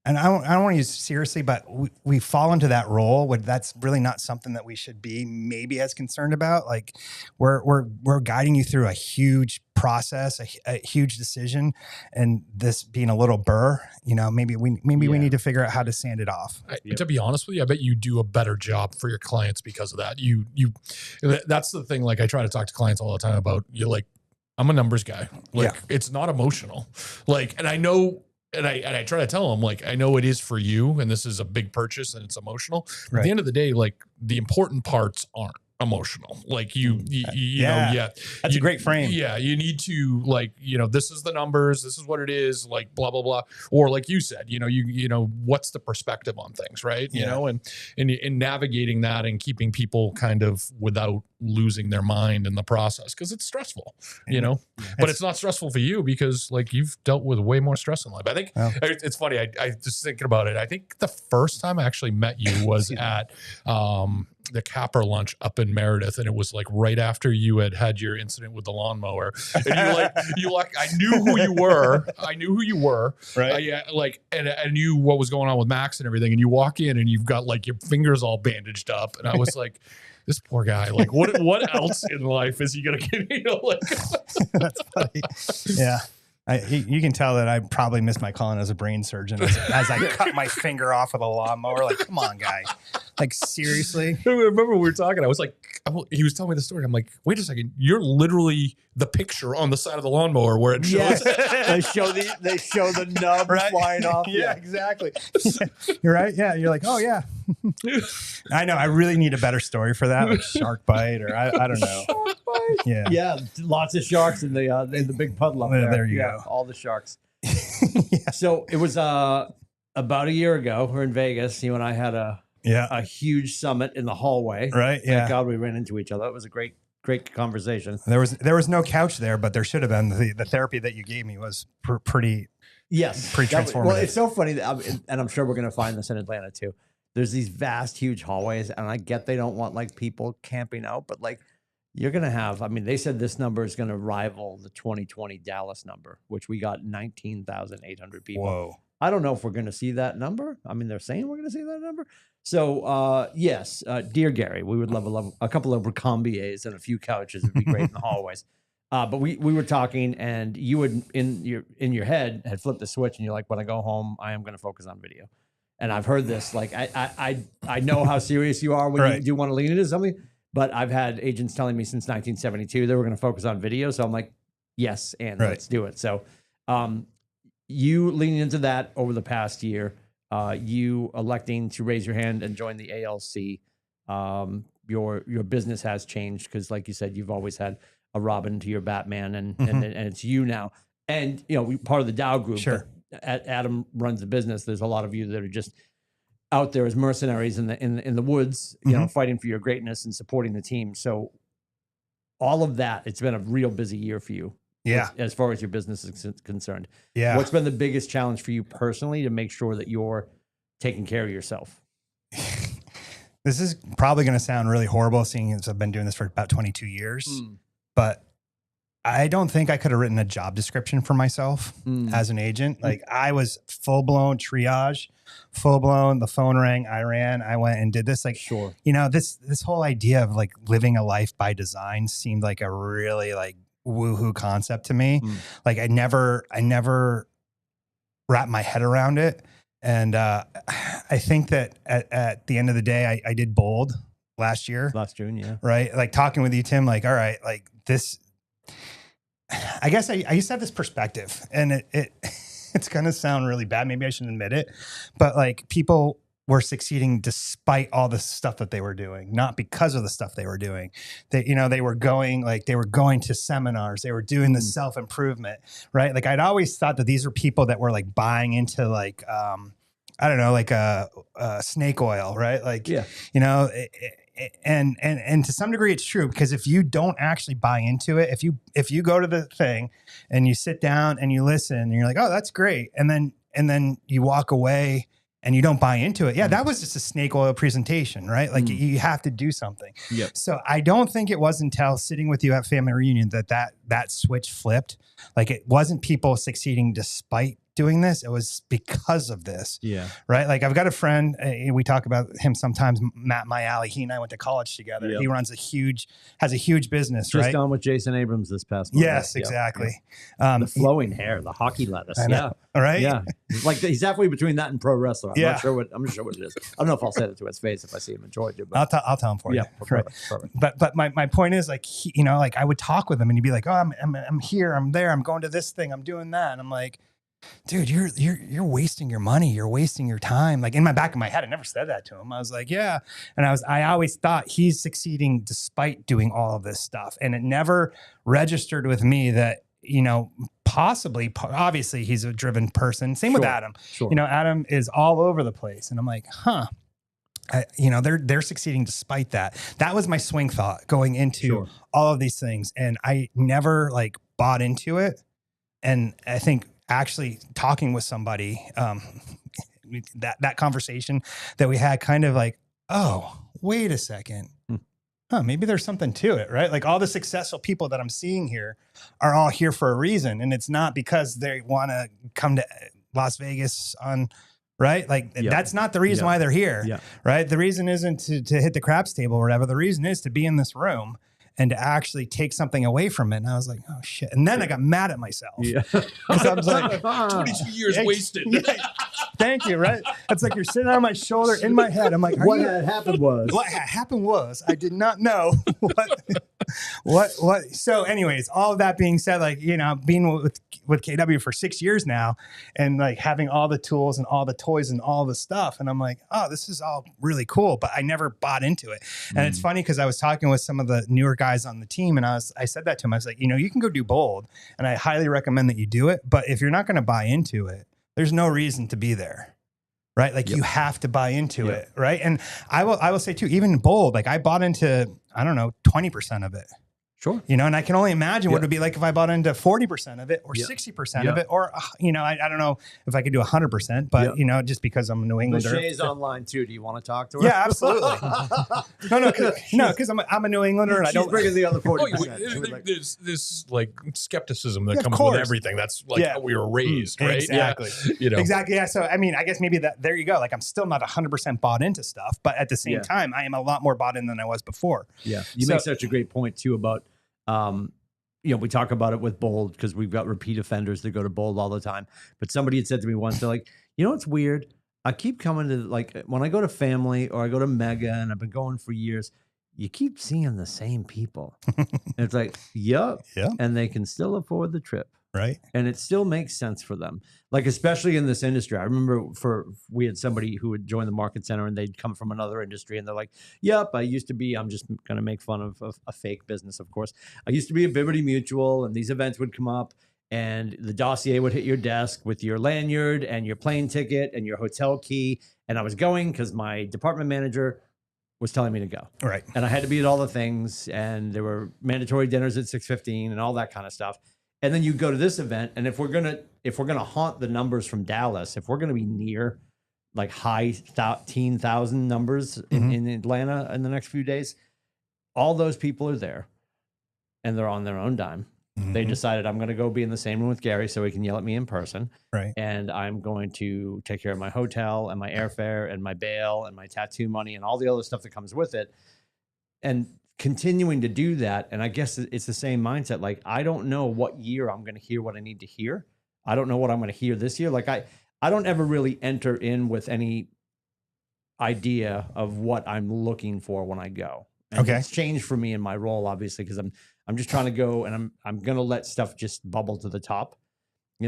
and I don't want to use seriously, but we fall into that role where that's really not something that we should be maybe as concerned about. Like we're guiding you through a huge process, a huge decision, and this being a little burr, maybe we need to figure out how to sand it off. To be honest with you, I bet you do a better job for your clients because of that. That's the thing. Like I try to talk to clients all the time about, I'm a numbers guy. Like it's not emotional. Like, and I know, and I try to tell them, like, I know it is for you and this is a big purchase and it's emotional. Right. At the end of the day, like the important parts aren't emotional. Like you know, that's a great frame. Yeah. You need to like, this is the numbers, this is what it is, like blah, blah, blah. Or like you said, you know, what's the perspective on things, right? You know, and navigating that and keeping people kind of without losing their mind in the process. Cause it's stressful, but it's not stressful for you because like you've dealt with way more stress in life. I think it's funny. I just thinking about it. I think the first time I actually met you was at, the Capper lunch up in Meredith, and it was like right after you had your incident with the lawnmower, and I knew who you were. I knew who you were, right? And I knew what was going on with Max and everything. And you walk in, and you've got like your fingers all bandaged up, and I was like, this poor guy. Like, what else in life is he gonna give me? That's funny. Yeah. You can tell that I probably missed my calling as a brain surgeon as I cut my finger off with a lawnmower. Like, come on, guy. Like, seriously? I remember we were talking. I was like, he was telling me the story. I'm like, wait a second. You're literally the picture on the side of the lawnmower where it shows. they show the nub flying off. Yeah, exactly. You're right. Yeah. You're like, oh, yeah. I know. I really need a better story for that. Like shark bite or I don't know. Shark bite? Yeah. Yeah. Lots of sharks in the big puddle up there. There you go. All the sharks. So it was about a year ago. We're in Vegas. You and I had a huge summit in the hallway. Right. Yeah. Thank God we ran into each other. It was a great conversation. There was no couch there, but there should have been. The therapy that you gave me was pretty transformative. Well, it's so funny that and I'm sure we're going to find this in Atlanta too. There's these vast, huge hallways, and I get they don't want like people camping out, but like you're going to have, I mean, they said this number is going to rival the 2020 Dallas number, which we got 19,800 people. Whoa. I don't know if we're going to see that number. I mean, they're saying we're going to see that number. So, yes, dear Gary, we would love a couple of recombiers and a few couches. It'd be great in the hallways. But we were talking, and you would in your head had flipped the switch, and you're like, when I go home, I am going to focus on video. And I've heard this, like I know how serious you are when you do want to lean into something, but I've had agents telling me since 1972 they were going to focus on video. So I'm like, yes, and let's do it. So you leaning into that over the past year, you electing to raise your hand and join the ALC, your business has changed because, like you said, you've always had a Robin to your Batman, and it's you now. And we part of the Dow Group. Sure. Adam runs the business. There's a lot of you that are just out there as mercenaries in the woods, fighting for your greatness and supporting the team. So all of that, it's been a real busy year for you. Yeah. As far as your business is concerned. Yeah. What's been the biggest challenge for you personally to make sure that you're taking care of yourself? This is probably going to sound really horrible seeing as I've been doing this for about 22 years, but I don't think I could have written a job description for myself as an agent. Like I was full blown triage, full blown. The phone rang. I ran. I went and did this. Like, sure. This whole idea of like living a life by design seemed like a really like woohoo concept to me. Like I never wrapped my head around it. And I think that at the end of the day, I did bold last June. Yeah. Right. Like talking with you, Tim, like, all right, like this, I guess I used to have this perspective, and it's going to sound really bad. Maybe I shouldn't admit it, but like people were succeeding despite all the stuff that they were doing, not because of the stuff they were doing. They were going to seminars, they were doing the self-improvement, right? Like I'd always thought that these were people that were like buying into like, I don't know, like a snake oil, right? Like, and to some degree it's true, because if you don't actually buy into it, if you go to the thing and you sit down and you listen and you're like, oh, that's great. And then you walk away and you don't buy into it. Yeah. That was just a snake oil presentation, right? Like you have to do something. Yep. So I don't think it was until sitting with you at family reunion that switch flipped. Like it wasn't people succeeding despite doing this, it was because of this. Yeah. Right. Like I've got a friend, we talk about him sometimes, Matt Mayali. He and I went to college together. Yep. He has a huge business, just right? on with Jason Abrams this past month. Yes, exactly. Yep. The flowing hair, the hockey lettuce. Yeah. All right. Yeah. Like he's halfway between that and pro wrestler. I'm not sure what it is. I don't know if I'll say it to his face if I see him in Georgia, but I'll tell him for you. Perfect. But my point is like, like I would talk with him and he'd be like, oh, I'm here, I'm there, I'm going to this thing, I'm doing that. And I'm like, dude, you're wasting your money. You're wasting your time. Like in my back of my head, I never said that to him. I was like, yeah. And I always thought he's succeeding despite doing all of this stuff. And it never registered with me that, possibly, obviously he's a driven person. Same with Adam. Sure. Adam is all over the place. And I'm like, they're succeeding despite that. That was my swing thought going into all of these things. And I never like bought into it. And I think actually talking with somebody, that conversation that we had kind of like, oh, wait a second. Maybe there's something to it, right? Like all the successful people that I'm seeing here are all here for a reason. And it's not because they want to come to Las Vegas right? Like that's not the reason why they're here, right? The reason isn't to hit the craps table or whatever. The reason is to be in this room and to actually take something away from it. And I was like, oh shit. And then I got mad at myself. Yeah. Because I was like, 22 years wasted. Thank you. Right. It's like you're sitting on my shoulder in my head. I'm like, what had happened was I did not know what. So anyways, all of that being said, like, being with KW for 6 years now and like having all the tools and all the toys and all the stuff. And I'm like, oh, this is all really cool, but I never bought into it. And it's funny because I was talking with some of the newer guys on the team and I said that to him. I was like, you can go do bold and I highly recommend that you do it. But if you're not going to buy into it, there's no reason to be there. Right. Like you have to buy into it. Right. And I will say too, even bold, like I bought into, 20% of it. Sure. And I can only imagine what it would be like if I bought into 40% of it or 60% of it, or, I don't know if I could do 100%, but, just because I'm a New Englander. Shay's online too. Do you want to talk to her? Yeah, absolutely. Because I'm a New Englander and I don't bring in the other 40%. There's this like skepticism that comes with everything. That's like how we were raised, right? Exactly. Yeah. Exactly. Yeah. So, I guess maybe there you go. Like I'm still not 100% bought into stuff, but at the same time, I am a lot more bought in than I was before. Yeah. You make such a great point too about, we talk about it with bold because we've got repeat offenders that go to bold all the time. But somebody had said to me once, they're like, it's weird. I keep coming to like when I go to family or I go to Mega and I've been going for years, you keep seeing the same people. And it's like, yeah. And they can still afford the trip. Right. And it still makes sense for them. Like, especially in this industry. I remember we had somebody who would join the market center and they'd come from another industry and they're like, yep, I'm just going to make fun of a fake business, of course. I used to be a Liberty Mutual and these events would come up and the dossier would hit your desk with your lanyard and your plane ticket and your hotel key. And I was going because my department manager was telling me to go. Right. And I had to be at all the things and there were mandatory dinners at 6:15 and all that kind of stuff. And then you go to this event, and if we're gonna haunt the numbers from Dallas, if we're gonna be near like high teen thousand numbers in Atlanta in the next few days, all those people are there, and they're on their own dime. They decided I'm gonna go be in the same room with Gary so he can yell at me in person, right? And I'm going to take care of my hotel and my airfare and my bail and my tattoo money and all the other stuff that comes with it, and continuing to do that. And I guess it's the same mindset. Like, I don't know what year I'm going to hear what I need to hear. I don't know what I'm going to hear this year. Like I don't ever really enter in with any idea of what I'm looking for when I go. And it's changed for me in my role, obviously, because I'm just trying to go and I'm going to let stuff just bubble to the top.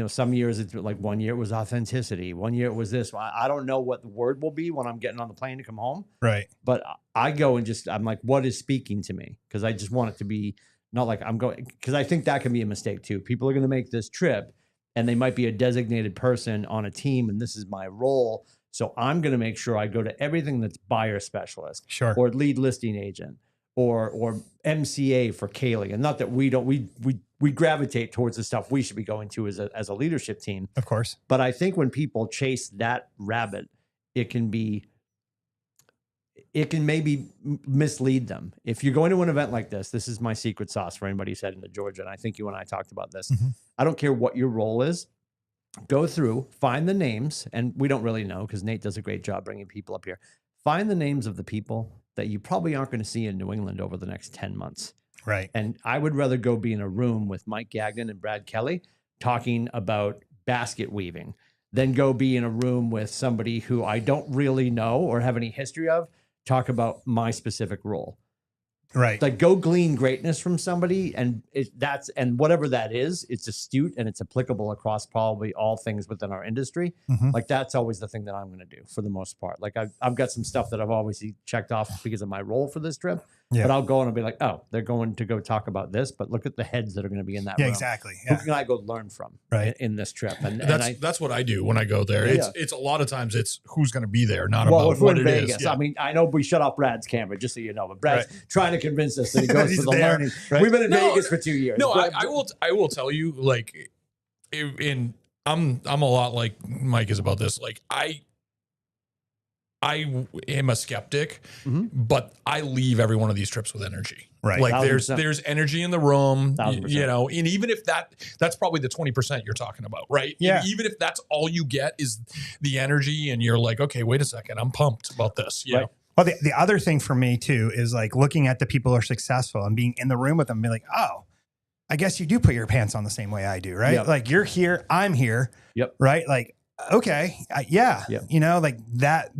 Some years it's like 1 year it was authenticity. 1 year it was this. I don't know what the word will be when I'm getting on the plane to come home. Right. But I go and I'm like, what is speaking to me? Because I just want it to be not like I'm going, because I think that can be a mistake too. People are going to make this trip and they might be a designated person on a team and this is my role. So I'm going to make sure I go to everything that's buyer specialist or lead listing agent or MCA for Kaylee. And not that we gravitate towards the stuff we should be going to as a leadership team. Of course. But I think when people chase that rabbit, it can maybe mislead them. If you're going to an event like this is my secret sauce for anybody who's heading to Georgia. And I think you and I talked about this. I don't care what your role is. go through, find the names, and we don't really know because Nate does a great job bringing people up here. Find the names of the people that you probably aren't going to see in New England over the next 10 months. Right. And I would rather go be in a room with Mike Gagnon and Brad Kelly talking about basket weaving than go be in a room with somebody who I don't really know or have any history of, talk about my specific role. Right. Like go glean greatness from somebody, and and whatever that is, it's astute and it's applicable across probably all things within our industry. Like that's always the thing that I'm going to do for the most part. Like I've got some stuff that I've always checked off because of my role for this trip. But I'll go and I'll be like, oh, they're going to go talk about this, but look at the heads that are going to be in that room. Exactly. Who can I go learn from in this trip? And that's what I do when I go there. It's a lot of times it's who's going to be there, not well, about if we're what in it Vegas, is. Yeah. I mean, I know we shut off Brad's camera, just so you know, but Brad's trying to convince us that he goes for the there, learning. We've been in Vegas for 2 years. No, I will tell you, like, I'm a lot like Mike is about this. Like I am a skeptic, but I leave every one of these trips with energy. Right. Like 1,000%. there's energy in the room, 1,000%. you know, and even if that's probably the 20% you're talking about, right? Yeah. Even if that's all you get is the energy and you're like, okay, wait a second, I'm pumped about this. Yeah. Right. Well, the other thing for me too is like looking at the people who are successful and being in the room with them and be like, oh, I guess you do put your pants on the same way I do, right? Yep. Like you're here, I'm here. Yep. Right. Like, okay. Yeah. Yep. You know, like that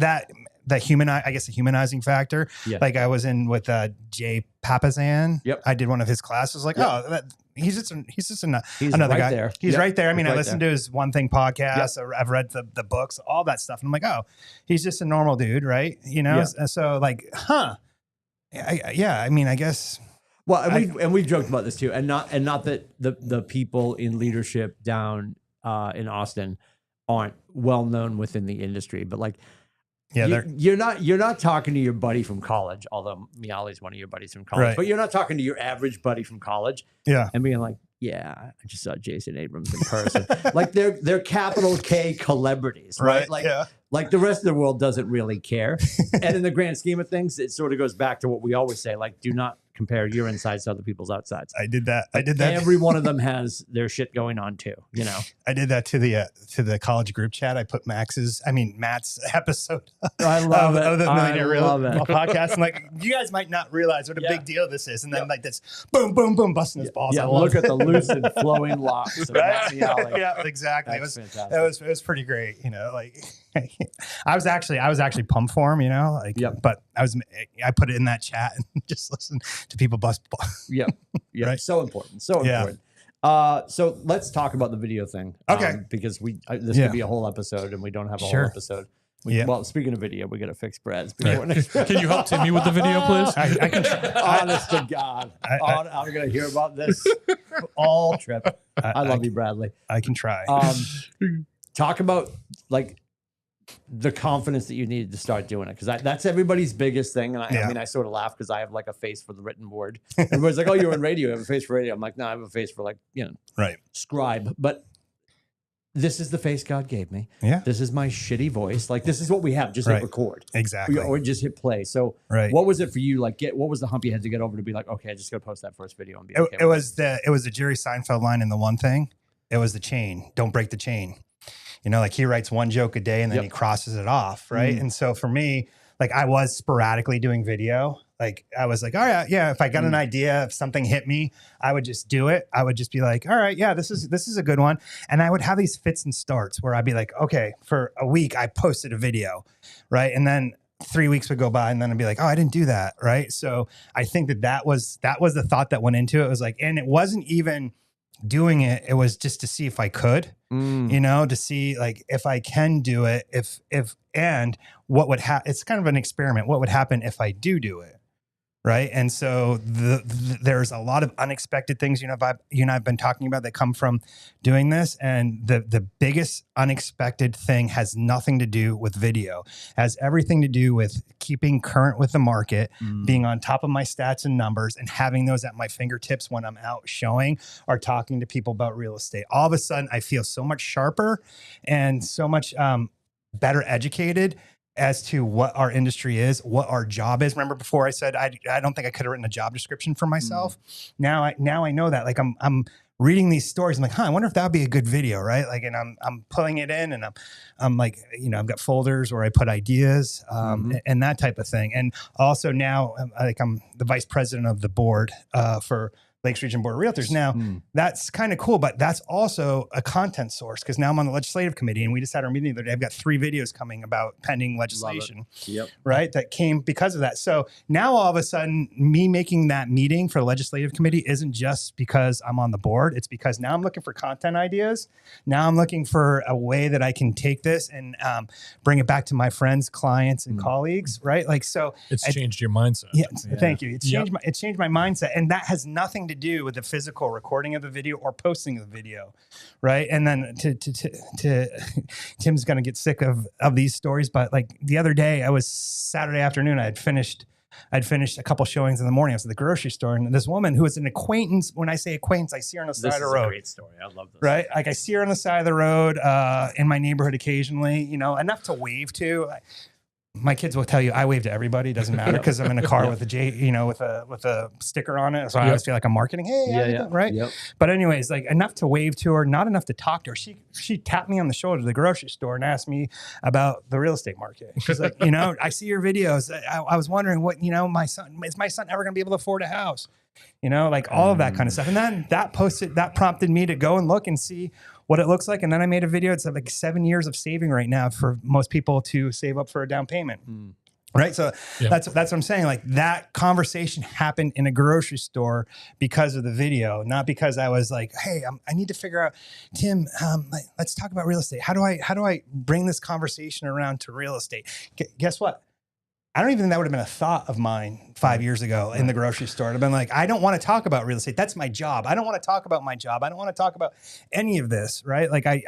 the humanizing factor. Yeah. Like I was in with Jay Papazan. Yep. I did one of his classes. Like, he's just He's another right guy. there. He's Yep. right there. I mean, He's I right listened there. to his One Thing podcast. I've read the books, all that stuff. And I'm like, oh, he's just a normal dude, right? You know? Yeah. And so like, I mean, I guess. Well, and we've joked about this too, and not that the people in leadership down in Austin aren't well known within the industry, but like, you're not talking to your buddy from college, although Miali's one of your buddies from college, but you're not talking to your average buddy from college, and being like, yeah, I just saw Jason Abrams in person. Like they're capital K celebrities, right? Like the rest of the world doesn't really care, and in the grand scheme of things, it sort of goes back to what we always say: like, do not compare your insides to other people's outsides. I did that. Every one of them has their shit going on too, you know. I did that to the college group chat. I put Matt's episode I love of the Millionaire Real it. podcast. I'm like, you guys might not realize what a big deal this is. And then like this boom, boom, boom, busting his balls. Yeah, look at the lucid flowing locks of Matt Miali. Yeah, exactly. That's fantastic. It was pretty great, you know, like I was actually pumped for him, you know, like, but I put it in that chat and just listen to people bust. Yeah. Right? So important. important. So let's talk about the video thing. Okay. Because this could be a whole episode and we don't have a whole episode. Well, speaking of video, we got to fix Brad's. Can you help Timmy with the video, please? I can try. Honest to God. I'm going to hear about this all trip. I love you, Bradley. I can try. Talk about like the confidence that you needed to start doing it, because that's everybody's biggest thing. And I mean, I sort of laugh because I have like a face for the written word. Everybody's like, "Oh, you're in radio. You have a face for radio." I'm like, "No, I have a face for like scribe." But this is the face God gave me. Yeah, this is my shitty voice. Like this is what we have. Just hit record, exactly, or just hit play. So, what was it for you? Like, what was the hump you had to get over to be like, okay, I just got to post that first video and be okay? It was the Jerry Seinfeld line in The One Thing. It was the chain. Don't break the chain. You know, like he writes one joke a day and then he crosses it off. Right. And so for me, like I was sporadically doing video. Like I was like, all right, yeah. If I got an idea, if something hit me, I would just do it. I would just be like, all right, yeah, this is a good one. And I would have these fits and starts where I'd be like, okay, for a week I posted a video. Right. And then 3 weeks would go by and then I'd be like, oh, I didn't do that. Right. So I think that was the thought that went into it. It was like, and it wasn't even doing it. It was just to see if I could, you know, to see like if I can do it, and what would happen. It's kind of an experiment. What would happen if I do it? Right. And so there's a lot of unexpected things, you know, I've been talking about that come from doing this. And the biggest unexpected thing has nothing to do with video, it has everything to do with keeping current with the market, being on top of my stats and numbers and having those at my fingertips when I'm out showing or talking to people about real estate. All of a sudden I feel so much sharper and so much better educated as to what our industry is, what our job is. Remember before I said I don't think I could have written a job description for myself. Now I know that. Like I'm reading these stories. I'm like, I wonder if that would be a good video, right? Like, and I'm pulling it in, and I'm like, I've got folders where I put ideas, and that type of thing. And also now, I'm the vice president of the board for Lakes Region Board of Realtors. Now, that's kind of cool, but that's also a content source, because now I'm on the legislative committee, and we just had our meeting the other day. I've got 3 videos coming about pending legislation, right? That came because of that. So now all of a sudden, me making that meeting for the legislative committee isn't just because I'm on the board. It's because now I'm looking for content ideas. Now I'm looking for a way that I can take this and bring it back to my friends, clients, and colleagues, right? Like, so it's changed your mindset. Yeah, thank you. It's changed my mindset, and that has nothing to do with the physical recording of the video or posting the video, right? And then to Tim's going to get sick of these stories, but like the other day, I was Saturday afternoon, I'd finished a couple showings in the morning. I was at the grocery store, and this woman who was an acquaintance. When I say acquaintance, I see her on the side of the road. This is a great story. I love this. Right? Like, I see her on the side of the road in my neighborhood occasionally, enough to wave to. My kids will tell you I wave to everybody. It doesn't matter, because I'm in a car with a J, with a sticker on it. So I always feel like I'm marketing. Hey, right? Yep. But anyways, like, enough to wave to her, not enough to talk to her. She tapped me on the shoulder at the grocery store and asked me about the real estate market. She's like, I see your videos. I was wondering what, my son ever going to be able to afford a house? Like all of that kind of stuff. And then that prompted me to go and look and see what it looks like. And then I made a video. It's like 7 years of saving right now for most people to save up for a down payment. Right. So that's what I'm saying. Like, that conversation happened in a grocery store because of the video, not because I was like, hey, I need to figure out, Tim, let's talk about real estate. How do I bring this conversation around to real estate? Guess what? I don't even think that would have been a thought of mine 5 years ago in the grocery store. I'd have been like, I don't want to talk about real estate. That's my job. I don't want to talk about my job. I don't want to talk about any of this, right? Like, I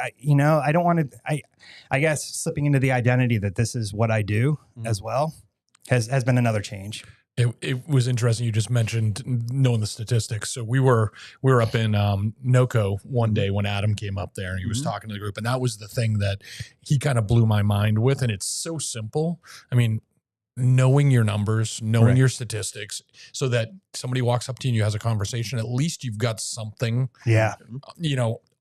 don't want to, I guess slipping into the identity that this is what I do as well has been another change. It was interesting. You just mentioned knowing the statistics. So we were up in NOCO one day when Adam came up there, and he was talking to the group. And that was the thing that he kind of blew my mind with. And it's so simple. I mean, knowing your numbers, knowing your statistics, so that somebody walks up to you and you has a conversation, at least you've got something,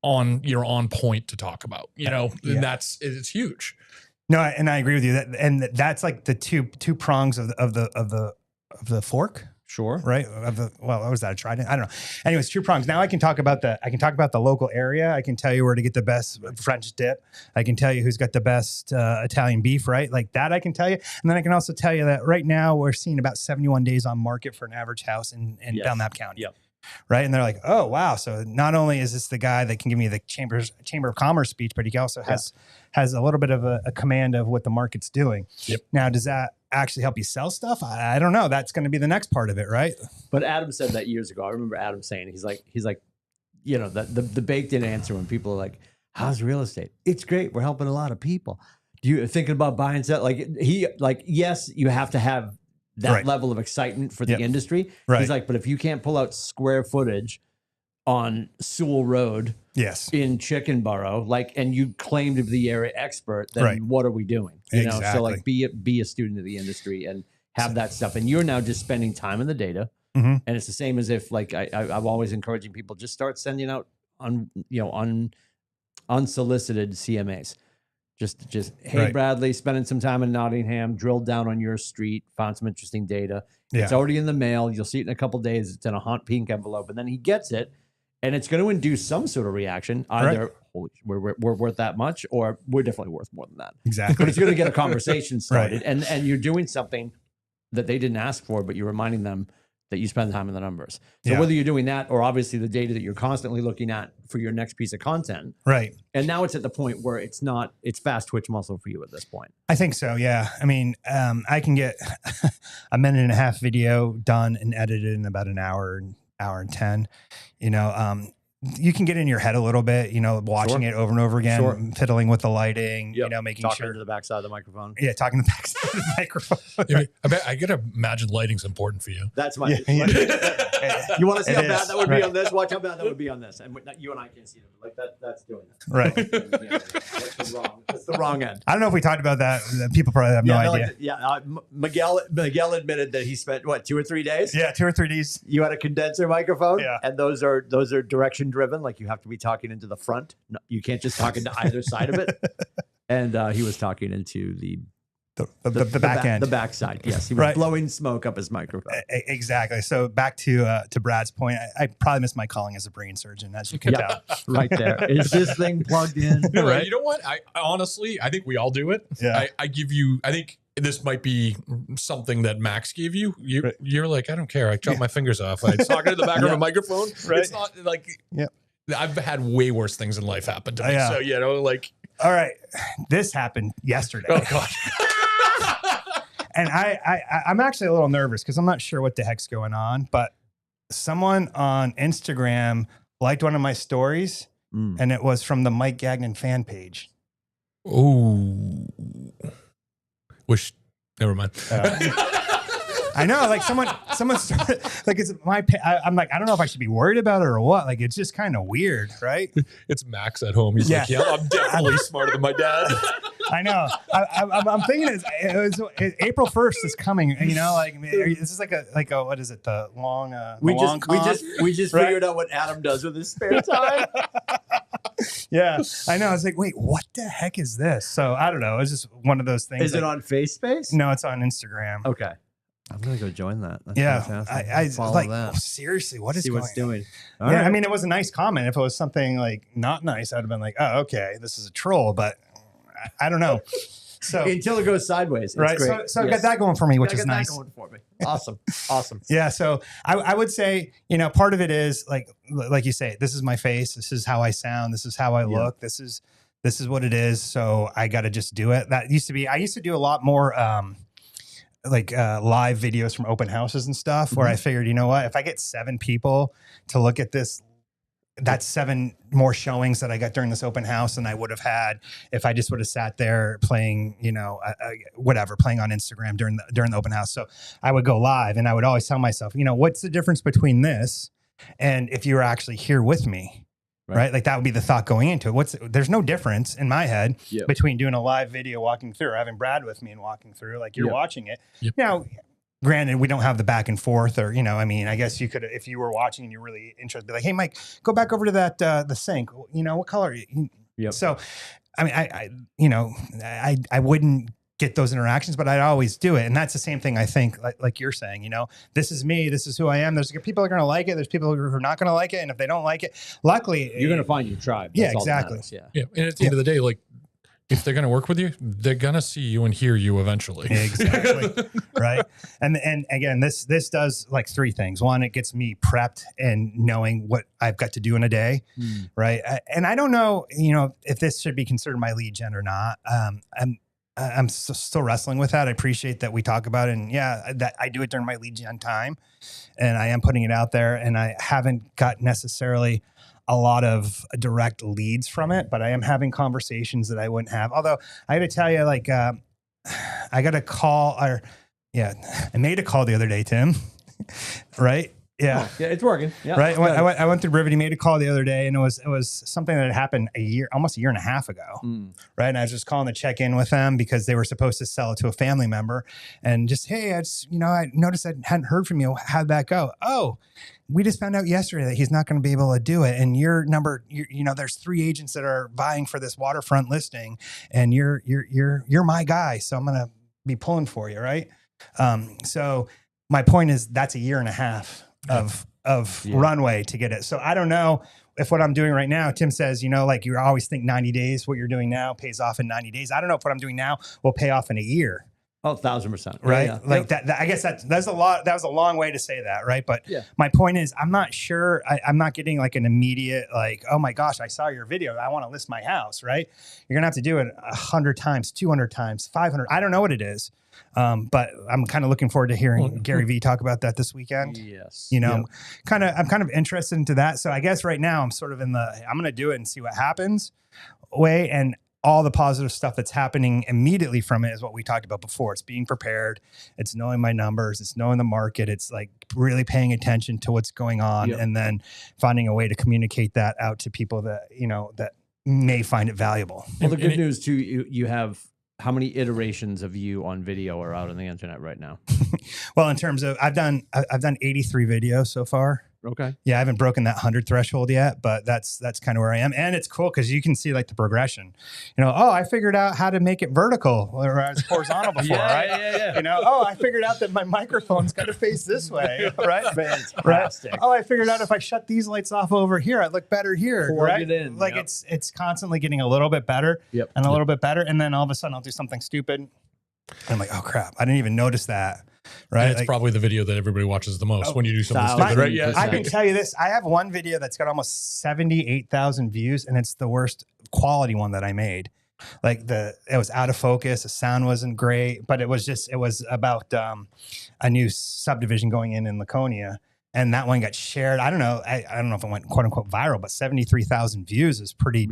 on point to talk about, and it's huge. No, and I agree with you that's like the two prongs of the fork. Sure. Right. What was that? A trident? I don't know. Anyways, 2 prongs. Now I can talk about the local area. I can tell you where to get the best French dip. I can tell you who's got the best Italian beef, right? Like that I can tell you. And then I can also tell you that right now we're seeing about 71 days on market for an average house in Belknap County. Yep. Right. And they're like, oh, wow. So not only is this the guy that can give me the Chamber of Commerce speech, but he also has a little bit of a command of what the market's doing. Yep. Now, does that actually help you sell stuff? I don't know. That's going to be the next part of it, right? But Adam said that years ago. I remember Adam saying, he's like, the baked in answer when people are like, how's real estate? It's great. We're helping a lot of people. You're thinking about buying stuff? Yes, you have to have that level of excitement for the industry. Right. He's like, but if you can't pull out square footage on Sewell Road, in Chickenboro, and you claim to be the area expert, then what are we doing? So be a student of the industry and have that stuff. And you're now just spending time in the data. And it's the same as if I'm always encouraging people, just start sending out unsolicited CMAs. Just hey, Bradley, spending some time in Nottingham, drilled down on your street, found some interesting data. It's already in the mail. You'll see it in a couple of days. It's in a hot pink envelope, and then he gets it, and it's going to induce some sort of reaction. Either we're worth that much, or we're definitely worth more than that. Exactly. But it's going to get a conversation started, and you're doing something that they didn't ask for, but you're reminding them that you spend time in the numbers. So whether you're doing that or obviously the data that you're constantly looking at for your next piece of content. Right. And now it's at the point where it's fast twitch muscle for you at this point. I think so. Yeah. I mean, I can get a 1.5-minute video done and edited in about an hour and 10, you can get in your head a little bit, watching it over and over again, fiddling with the lighting, making talking to the backside of the microphone. Yeah, talking to the backside of the microphone. I gotta imagine lighting's important for you. That's my. You want to see how bad that would be on this? Watch how bad that would be on this. And you and I can't see it. That's doing it. Right. That's the wrong end. I don't know if we talked about that. People probably have no idea. Miguel admitted that he spent 2 or 3 days. Yeah, 2 or 3 days. You had a condenser microphone. Yeah, and those are direction driven. Like you have to be talking into the front. No, you can't just talk into either side of it. And he was talking into the back end, the backside. Yes, he was blowing smoke up his microphone. Exactly. So back to Brad's point, I probably missed my calling as a brain surgeon, as you can tell. Right there. Is this thing plugged in? No, right? You know what? I honestly, I think we all do it. Yeah. I give you. I think this might be something that Max gave you. You're like, I don't care. I chop my fingers off. I talk into the back of a microphone. Right. It's not like. I've had way worse things in life happen to me. So like. All right, this happened yesterday. Oh God. And I'm actually a little nervous because I'm not sure what the heck's going on, but someone on Instagram liked one of my stories and it was from the Mike Gagnon fan page. Oh, never mind. I know, like someone started, like it's I'm like, I don't know if I should be worried about it or what. Like, it's just kind of weird, right? It's Max at home. He's like, I'm definitely smarter than my dad. I know. I'm thinking April 1st is coming. You know, like this is like a what is it? The long we just figured out what Adam does with his spare time. Yeah, I know. I was like, wait, what the heck is this? So I don't know. It's just one of those things. Is it on FaceSpace? No, it's on Instagram. Okay. I'm gonna go join that. That's fantastic. I follow like that. Seriously, what is See going what's doing? All right. I mean, it was a nice comment. If it was something like not nice, I'd have been like, oh, okay, this is a troll. But I don't know. So until it goes sideways, it's right? great. So I got that going for me, which is nice. That going for me. Awesome. Yeah. So I would say, part of it is like you say, this is my face. This is how I sound. This is how I look. This is what it is. So I got to just do it. I used to do a lot more. Live videos from open houses and stuff where I figured, you know what, if I get 7 people to look at this, that's 7 more showings that I got during this open house than I would have had if I just would have sat there playing, playing on Instagram during the open house. So I would go live and I would always tell myself, what's the difference between this and if you were actually here with me? Right. Like that would be the thought going into it. There's no difference in my head between doing a live video walking through or having Brad with me and walking through, like you're watching it. Now, granted, we don't have the back and forth or, I guess you could, if you were watching and you're really interested, be like, hey, Mike, go back over to that, the sink, what color are you? So, I mean, I wouldn't get those interactions, but I'd always do it. And that's the same thing I think, like you're saying, this is me, this is who I am. There's people that are going to like it. There's people who are not going to like it. And if they don't like it, luckily you're going to find your tribe. That's exactly. Yeah. And at the end of the day, like if they're going to work with you, they're going to see you and hear you eventually. Exactly. Right. And again, this does like 3 things. 1, it gets me prepped and knowing what I've got to do in a day. Right. And I don't know, if this should be considered my lead gen or not. I'm still wrestling with that. I appreciate that we talk about it. And that I do it during my lead gen time and I am putting it out there and I haven't got necessarily a lot of direct leads from it, but I am having conversations that I wouldn't have. Although I got to tell you, I got a call I made a call the other day, Tim, right? Yeah. Yeah, it's working. Yeah, right. I went through Rivet. He made a call the other day and it was something that had happened almost a year and a half ago. Right. And I was just calling to check in with them because they were supposed to sell it to a family member and just, hey, I noticed I hadn't heard from you. How'd that go? Oh, we just found out yesterday that he's not going to be able to do it. And your number, there's 3 agents that are vying for this waterfront listing and you're my guy. So I'm going to be pulling for you. Right. So my point is that's a year and a half of runway to get it. So I don't know if what I'm doing right now, Tim says, you always think 90 days, what you're doing now pays off in 90 days. I don't know if what I'm doing now will pay off in a year. Oh, 1,000%. Right. Yeah. Like that, I guess that's a lot. That was a long way to say that. Right. But my point is, I'm not sure. I'm not getting like an immediate, oh my gosh, I saw your video. I want to list my house. Right. You're going to have to do it 100 times, 200 times, 500. I don't know what it is. But I'm kind of looking forward to hearing Gary Vee talk about that this weekend. Yes. I'm kind of interested into that. So I guess right now I'm sort of I'm going to do it and see what happens way. And all the positive stuff that's happening immediately from it is what we talked about before. It's being prepared. It's knowing my numbers. It's knowing the market. It's like really paying attention to what's going on and then finding a way to communicate that out to people that, that may find it valuable. Well, the good news too, you have how many iterations of you on video are out on the internet right now? Well, in terms of, I've done 83 videos so far. Okay. Yeah, I haven't broken that 100 threshold yet, but that's kind of where I am. And it's cool because you can see like the progression. You know, oh, I figured out how to make it vertical, whereas horizontal before, right? Yeah. You know, oh, I figured out that my microphone's got to face this way, right? Fantastic. Right? Oh, I figured out if I shut these lights off over here, I look better here. Plug right? it in. Like it's constantly getting a little bit better and a little bit better. And then all of a sudden I'll do something stupid. And I'm like, oh crap, I didn't even notice that. Right. And it's probably the video that everybody watches the most when you do something stupid, 1,000%. right? Yeah. I can tell you this. I have one video that's got almost 78,000 views, and it's the worst quality one that I made. Like it was out of focus. The sound wasn't great, but it was about a new subdivision going in Laconia. And that one got shared. I don't know. I don't know if it went quote unquote viral, but 73,000 views is pretty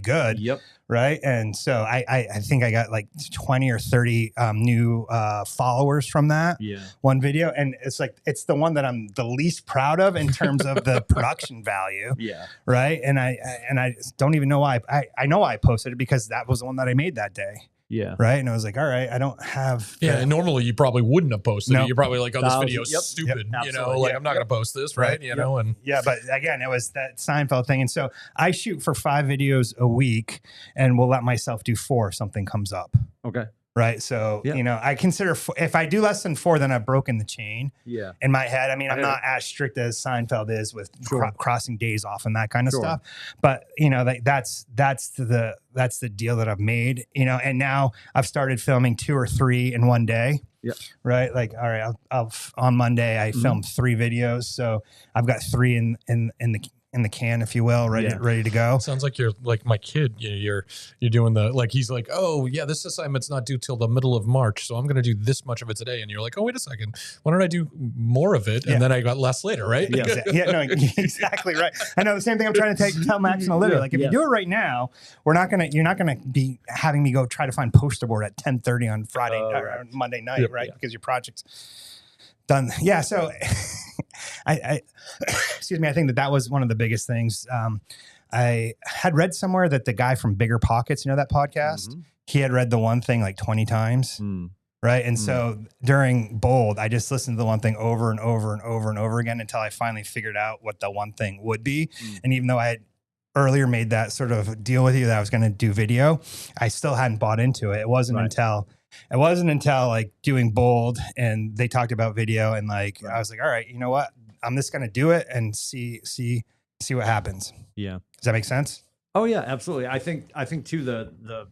good. Yep. Right. And so I think I got like 20 or 30 new followers from that one video. And it's the one that I'm the least proud of in terms of the production value. Yeah. Right. And I don't even know why. I know why I posted it because that was the one that I made that day. Yeah. Right. And I was like, all right, I don't have. Yeah. And normally you probably wouldn't have posted it. You're probably like, oh, this Thousands. video's Yep. stupid. Yep. You know, like I'm not going to post this. Right. You know, and yeah. But again, it was that Seinfeld thing. And so I shoot for 5 videos a week and will let myself do 4 if something comes up. Okay. Right. So, you know, I consider if I do less than 4, then I've broken the chain in my head. I mean, I'm not as strict as Seinfeld is with crossing days off and that kind of stuff. But, you know, that's the deal that I've made, you know, and now I've started filming 2 or 3 in one day. Yeah. Right. Like, all right, I'll on Monday, I filmed 3 videos. So I've got 3 in the can, if you will, ready to go. Sounds like you're like my kid. You're doing the, like, he's like, oh yeah, this assignment's not due till the middle of March, so I'm going to do this much of it today. And you're like, oh, wait a second, why don't I do more of it? And then I got less later, right? Yeah, no, exactly right. I know the same thing I'm trying to tell Max and Olivia. Like, if you do it right now, you're not gonna be having me go try to find poster board at 10:30 on Friday or Monday night, right? Because your project's done. Yeah. So I excuse me. I think that was one of the biggest things. I had read somewhere that the guy from Bigger Pockets, you know, that podcast, he had read the one thing like 20 times. Right. And so during Bold, I just listened to the one thing over and over and over and over again until I finally figured out what the one thing would be. And even though I had earlier made that sort of deal with you that I was going to do video, I still hadn't bought into it. It wasn't until like doing Bold and they talked about video and like, I was like, all right, you know what? I'm just going to do it and see what happens. Yeah. Does that make sense? Oh yeah, absolutely. I think too, the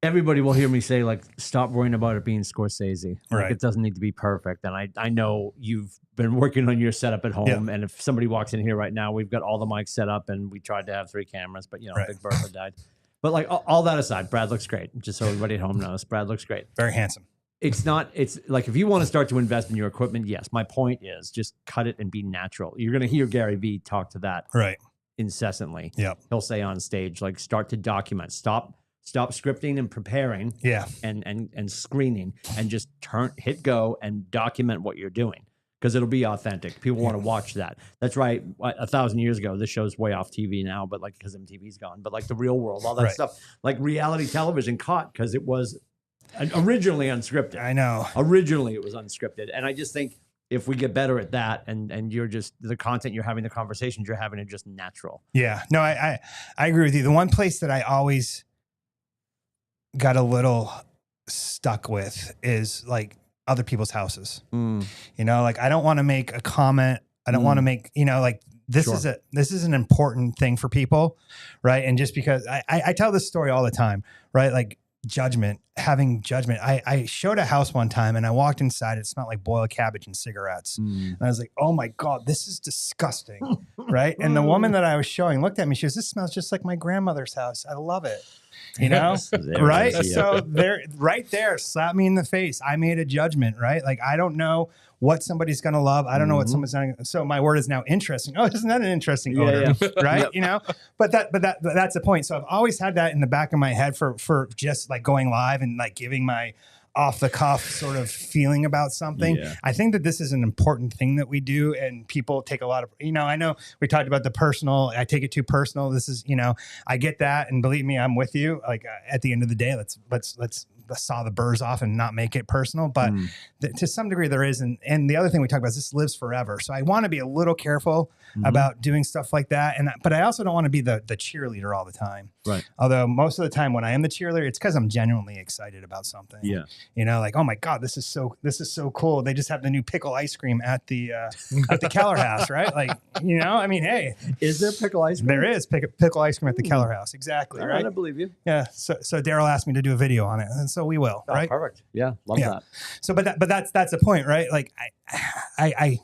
everybody will hear me say, like, stop worrying about it being Scorsese. Like, it doesn't need to be perfect. And I know you've been working on your setup at home. And if somebody walks in here right now, we've got all the mics set up and we tried to have 3 cameras, but you know, Big Bertha died. But like all that aside, Brad looks great. Just so everybody at home knows, Brad looks great. Very handsome. It's like, if you want to start to invest in your equipment, yes. My point is just cut it and be natural. You're going to hear Gary Vee talk to that incessantly. Yep. He'll say on stage, like, start to document, stop scripting and preparing and screening, and just hit go and document what you're doing. Because it'll be authentic. People want to watch that. That's right. 1,000 years ago, this show's way off TV now, but like, because MTV's gone. But like the Real World, all that stuff, like reality television caught because it was originally unscripted. I know. Originally it was unscripted. And I just think if we get better at that and you're just, the content you're having, the conversations you're having are just natural. Yeah. No, I agree with you. The one place that I always got a little stuck with is like other people's houses. You know, like, I don't want to make a comment. I don't want to make, you know, like, this is an important thing for people. Right. And just because I tell this story all the time, right? Like, having judgment. I showed a house one time and I walked inside. It smelled like boiled cabbage and cigarettes. And I was like, oh my God, this is disgusting. Right. And the woman that I was showing looked at me. She goes, this smells just like my grandmother's house. I love it. You know, right? So right there, slap me in the face. I made a judgment, right? Like, I don't know what somebody's going to love. I don't know what someone's going to. So my word is now interesting. Oh, isn't that an interesting odor? Right. You know, but that's the point. So I've always had that in the back of my head for just like going live and like giving my off the cuff sort of feeling about something. I think that this is an important thing that we do, and people take a lot of, you know, I know we talked about the personal, I take it too personal. This is, you know, I get that. And believe me, I'm with you. Like, at the end of the day, let's saw the burrs off and not make it personal, but to some degree there is. And the other thing we talk about is this lives forever. So I want to be a little careful about doing stuff like that. But I also don't want to be the cheerleader all the time. Right. Although most of the time when I am the cheerleader, it's because I'm genuinely excited about something. Yeah. You know, like, oh my God, this is so cool. They just have the new pickle ice cream at the Keller House, right? Like, you know, I mean, hey, is there pickle ice cream? There is pickle ice cream at the Keller House. Exactly. All right. I believe you. Yeah. So Daryl asked me to do a video on it, and so we will. Right. Perfect. Yeah. Love that. So, but that's the point, right? Like, I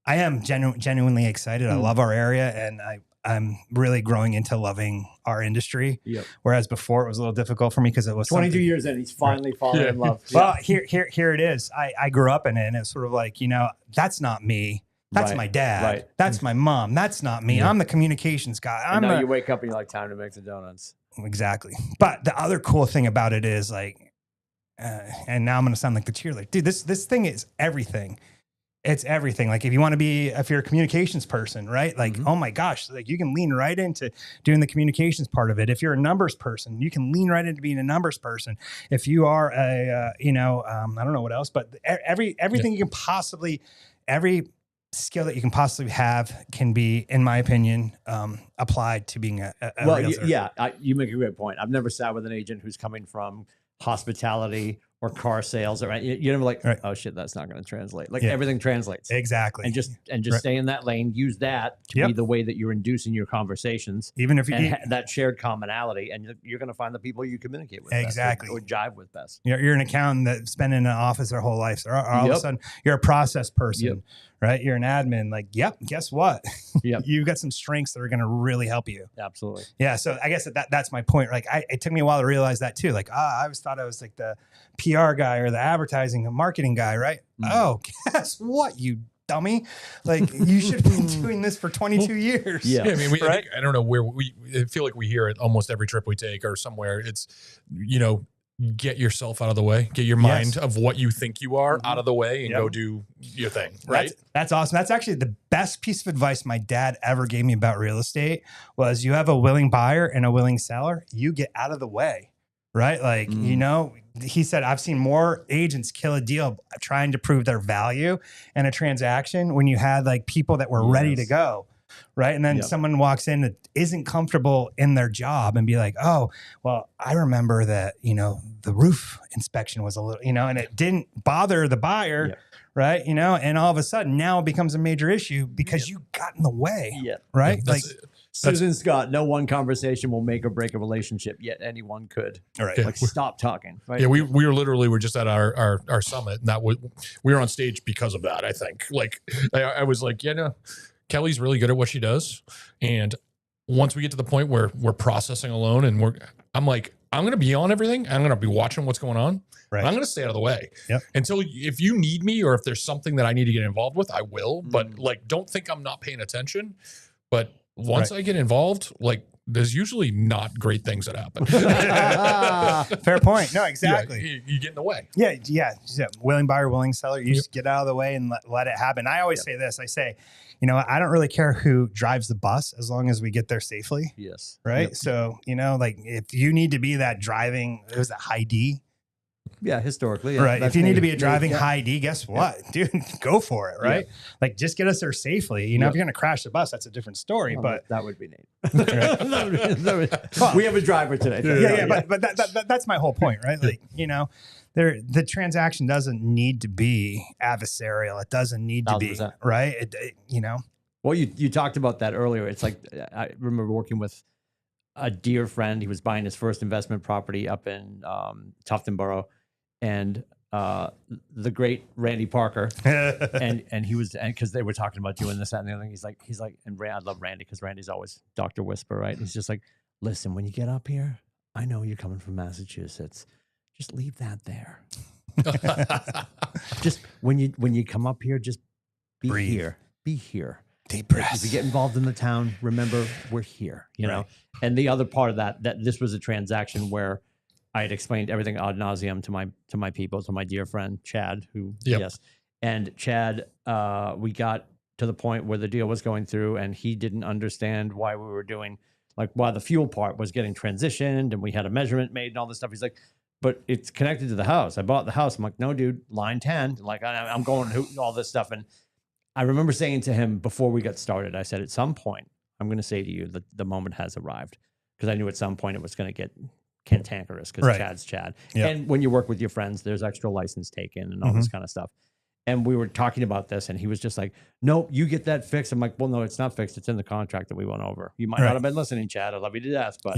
am genuinely excited. I love our area, and I'm really growing into loving our industry. Yep. Whereas before it was a little difficult for me because it was 22 years in, he's finally fallen in love. Well, here it is. I grew up in it, and it's sort of like, you know, that's not me. That's my dad. Right. That's my mom. That's not me. I'm the communications guy. Now you wake up and you're like, time to make the donuts. Exactly. But the other cool thing about it is like, and now I'm going to sound like the cheerleader. Dude, this thing is everything. It's everything. Like if you're a communications person, right? Like, oh my gosh, like you can lean right into doing the communications part of it. If you're a numbers person, you can lean right into being a numbers person. If you are I don't know what else, but everything you can possibly, every skill that you can possibly have can be, in my opinion, applied to being a realtor. You make a great point. I've never sat with an agent who's coming from hospitality or car sales, or you're never like, oh shit, that's not going to translate. Like everything translates. Exactly. And just stay in that lane. Use that to be the way that you're inducing your conversations. Even if you that shared commonality, and you're going to find the people you communicate with exactly best, or jive with best. You're an accountant that's been in an office their whole life. So all of a sudden you're a process person, right? You're an admin. Like, guess what? You've got some strengths that are going to really help you. Absolutely. Yeah. So I guess that's my point. Like it took me a while to realize that too. Like, I always thought I was like the PR guy or the advertising and marketing guy, right? Oh, guess what, you dummy? Like you should have been doing this for 22 years. Yeah. I mean, I don't know where I feel like we hear it almost every trip we take or somewhere. It's, you know, get yourself out of the way, get your mind of what you think you are out of the way and go do your thing. Right. That's awesome. That's actually the best piece of advice my dad ever gave me about real estate was you have a willing buyer and a willing seller. You get out of the way. Right. Like, you know, he said, I've seen more agents kill a deal trying to prove their value in a transaction when you had like people that were ready to go. Right. And then someone walks in that isn't comfortable in their job and be like, oh, well, I remember that, you know, the roof inspection was a little, you know, and it didn't bother the buyer. Right. You know, and all of a sudden now it becomes a major issue because you got in the way. Right. Like Susan Scott, no one conversation will make or break a relationship, yet anyone could. All right. Like stop talking. Right? Yeah, we were just at our summit, and we were on stage because of that, I think. Like I was like, Kelly's really good at what she does. And once we get to the point where we're processing alone and I'm like, I'm going to be on everything. I'm going to be watching what's going on. Right. I'm going to stay out of the way until if you need me or if there's something that I need to get involved with, I will. But like, don't think I'm not paying attention. But once I get involved, like there's usually not great things that happen. Fair point. No, exactly. You get in the way. Yeah. Willing buyer, willing seller. You just get out of the way and let it happen. I always say this. I say, you know, I don't really care who drives the bus as long as we get there safely. Yes. Right. So, you know, like if you need to be that driving, it was that high D. Yeah, historically. Right. If you need to be a driving high D, guess what? Dude, go for it. Right. Like just get us there safely. You know, if you're going to crash the bus, that's a different story. But that would be Nate. We have a driver today. But that's my whole point, right? Like, you know, the transaction doesn't need to be adversarial. It doesn't need to be, right? You know. Well, you talked about that earlier. It's like, I remember working with a dear friend. He was buying his first investment property up in Tuftonboro, and the great Randy Parker, and he was, and because they were talking about doing this, that, and the other thing. He's like, and I love Randy because Randy's always Dr. Whisper, right? He's just like, listen, when you get up here, I know you're coming from Massachusetts. Just leave that there. Just when you come up here, just be Breathe. here. Be here. Deep breaths. If you get involved in the town, remember we're here, you know? And the other part of that this was a transaction where I had explained everything ad nauseum to my people, to my dear friend, Chad, and Chad, we got to the point where the deal was going through and he didn't understand why we were doing, like why the fuel part was getting transitioned and we had a measurement made and all this stuff. He's like, but it's connected to the house. I bought the house. I'm like, no, dude, line 10. Like I'm going to all this stuff. And I remember saying to him before we got started, I said, at some point, I'm going to say to you that the moment has arrived, because I knew at some point it was going to get cantankerous, because Chad's Chad. Yep. And when you work with your friends, there's extra license taken and all this kind of stuff. And we were talking about this, and he was just like, nope, you get that fixed. I'm like, well, no, it's not fixed. It's in the contract that we went over. You might not have been listening, Chad. I love you to death. But,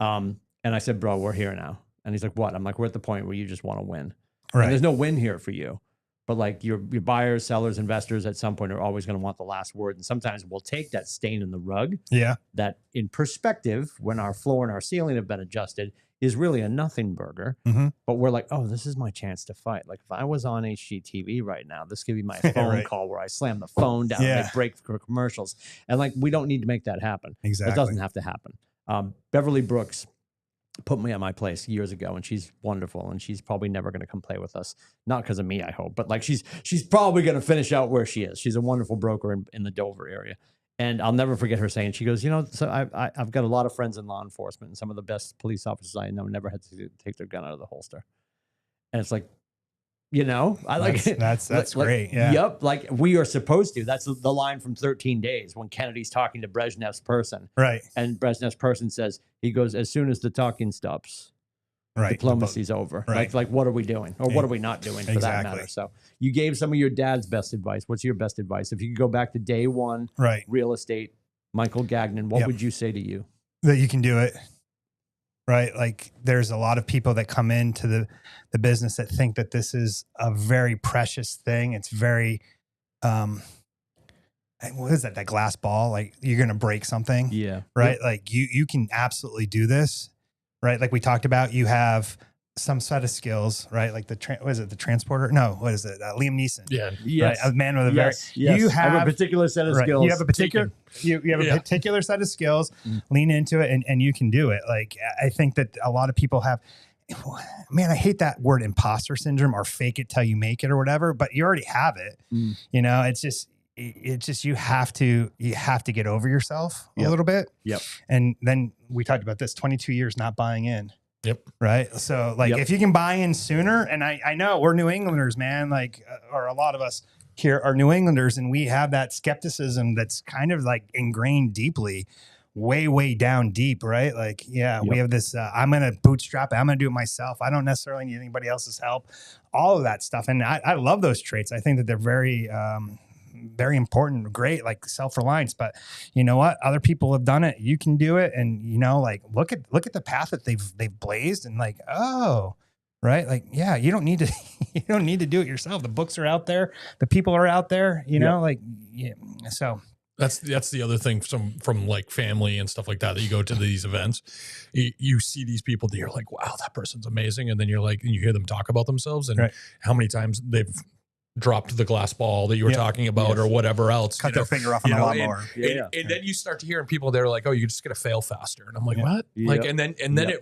and I said, bro, we're here now. And he's like, what? I'm like, we're at the point where you just want to win. Right. And there's no win here for you. But like your buyers, sellers, investors at some point are always going to want the last word. And sometimes we'll take that stain in the rug. Yeah. That in perspective, when our floor and our ceiling have been adjusted, is really a nothing burger. But we're like, oh, this is my chance to fight. Like if I was on HGTV right now, this could be my phone call where I slam the phone down and they break for commercials. And like, we don't need to make that happen. Exactly. It doesn't have to happen. Beverly Brooks put me at my place years ago, and she's wonderful, and she's probably never going to come play with us, not because of me, I hope, but like she's probably going to finish out where she is. She's a wonderful broker in the Dover area, and I'll never forget her saying, she goes, you know, so I've got a lot of friends in law enforcement, and some of the best police officers I know never had to take their gun out of the holster. And it's like, you know, I like that's like, great. Yeah. Yep. Like we are supposed to. That's the line from 13 Days when Kennedy's talking to Brezhnev's person. Right. And Brezhnev's person says, he goes, as soon as the talking stops, diplomacy's over. Right. Like what are we doing? Or what are we not doing for that matter? So you gave some of your dad's best advice. What's your best advice? If you could go back to day one, real estate, Michael Gagnon, what would you say to you? That you can do it. Right. Like there's a lot of people that come into the business that think that this is a very precious thing. It's very, what is that? That glass ball? Like you're going to break something. Yeah. Right. Yep. Like you can absolutely do this. Right. Like we talked about, you have some set of skills, right? Like what is it? The transporter? No, what is it? Liam Neeson. Yeah. Yes. Right? A man with a very, you have a particular set of skills. You have a particular, you have a particular set of skills, lean into it and you can do it. Like, I think that a lot of people have, man, I hate that word imposter syndrome or fake it till you make it or whatever, but you already have it. You know, it's just, you have to get over yourself a little bit. Yep. And then we talked about this 22 years, not buying in. Yep. Right. So like if you can buy in sooner, and I know we're New Englanders, man, like, or a lot of us here are New Englanders, and we have that skepticism that's kind of like ingrained deeply, way down deep. Right. Like, we have this, I'm going to bootstrap it. I'm going to do it myself. I don't necessarily need anybody else's help, all of that stuff. And I love those traits. I think that they're very, very important, great, like self-reliance. But you know what? Other people have done it. You can do it. And you know, like look at the path that they've blazed, and like, oh, right. Like, yeah, you don't need to do it yourself. The books are out there. The people are out there, you know, like, yeah. So that's the other thing from like family and stuff like that you go to these events, you see these people that you're like, wow, that person's amazing. And then you're like, and you hear them talk about themselves and how many times they've dropped the glass ball that you were talking about or whatever else. Cut their finger off on a lawnmower. And then you start to hear people, they're like, oh, you're just going to fail faster. And I'm like, what? Like, and then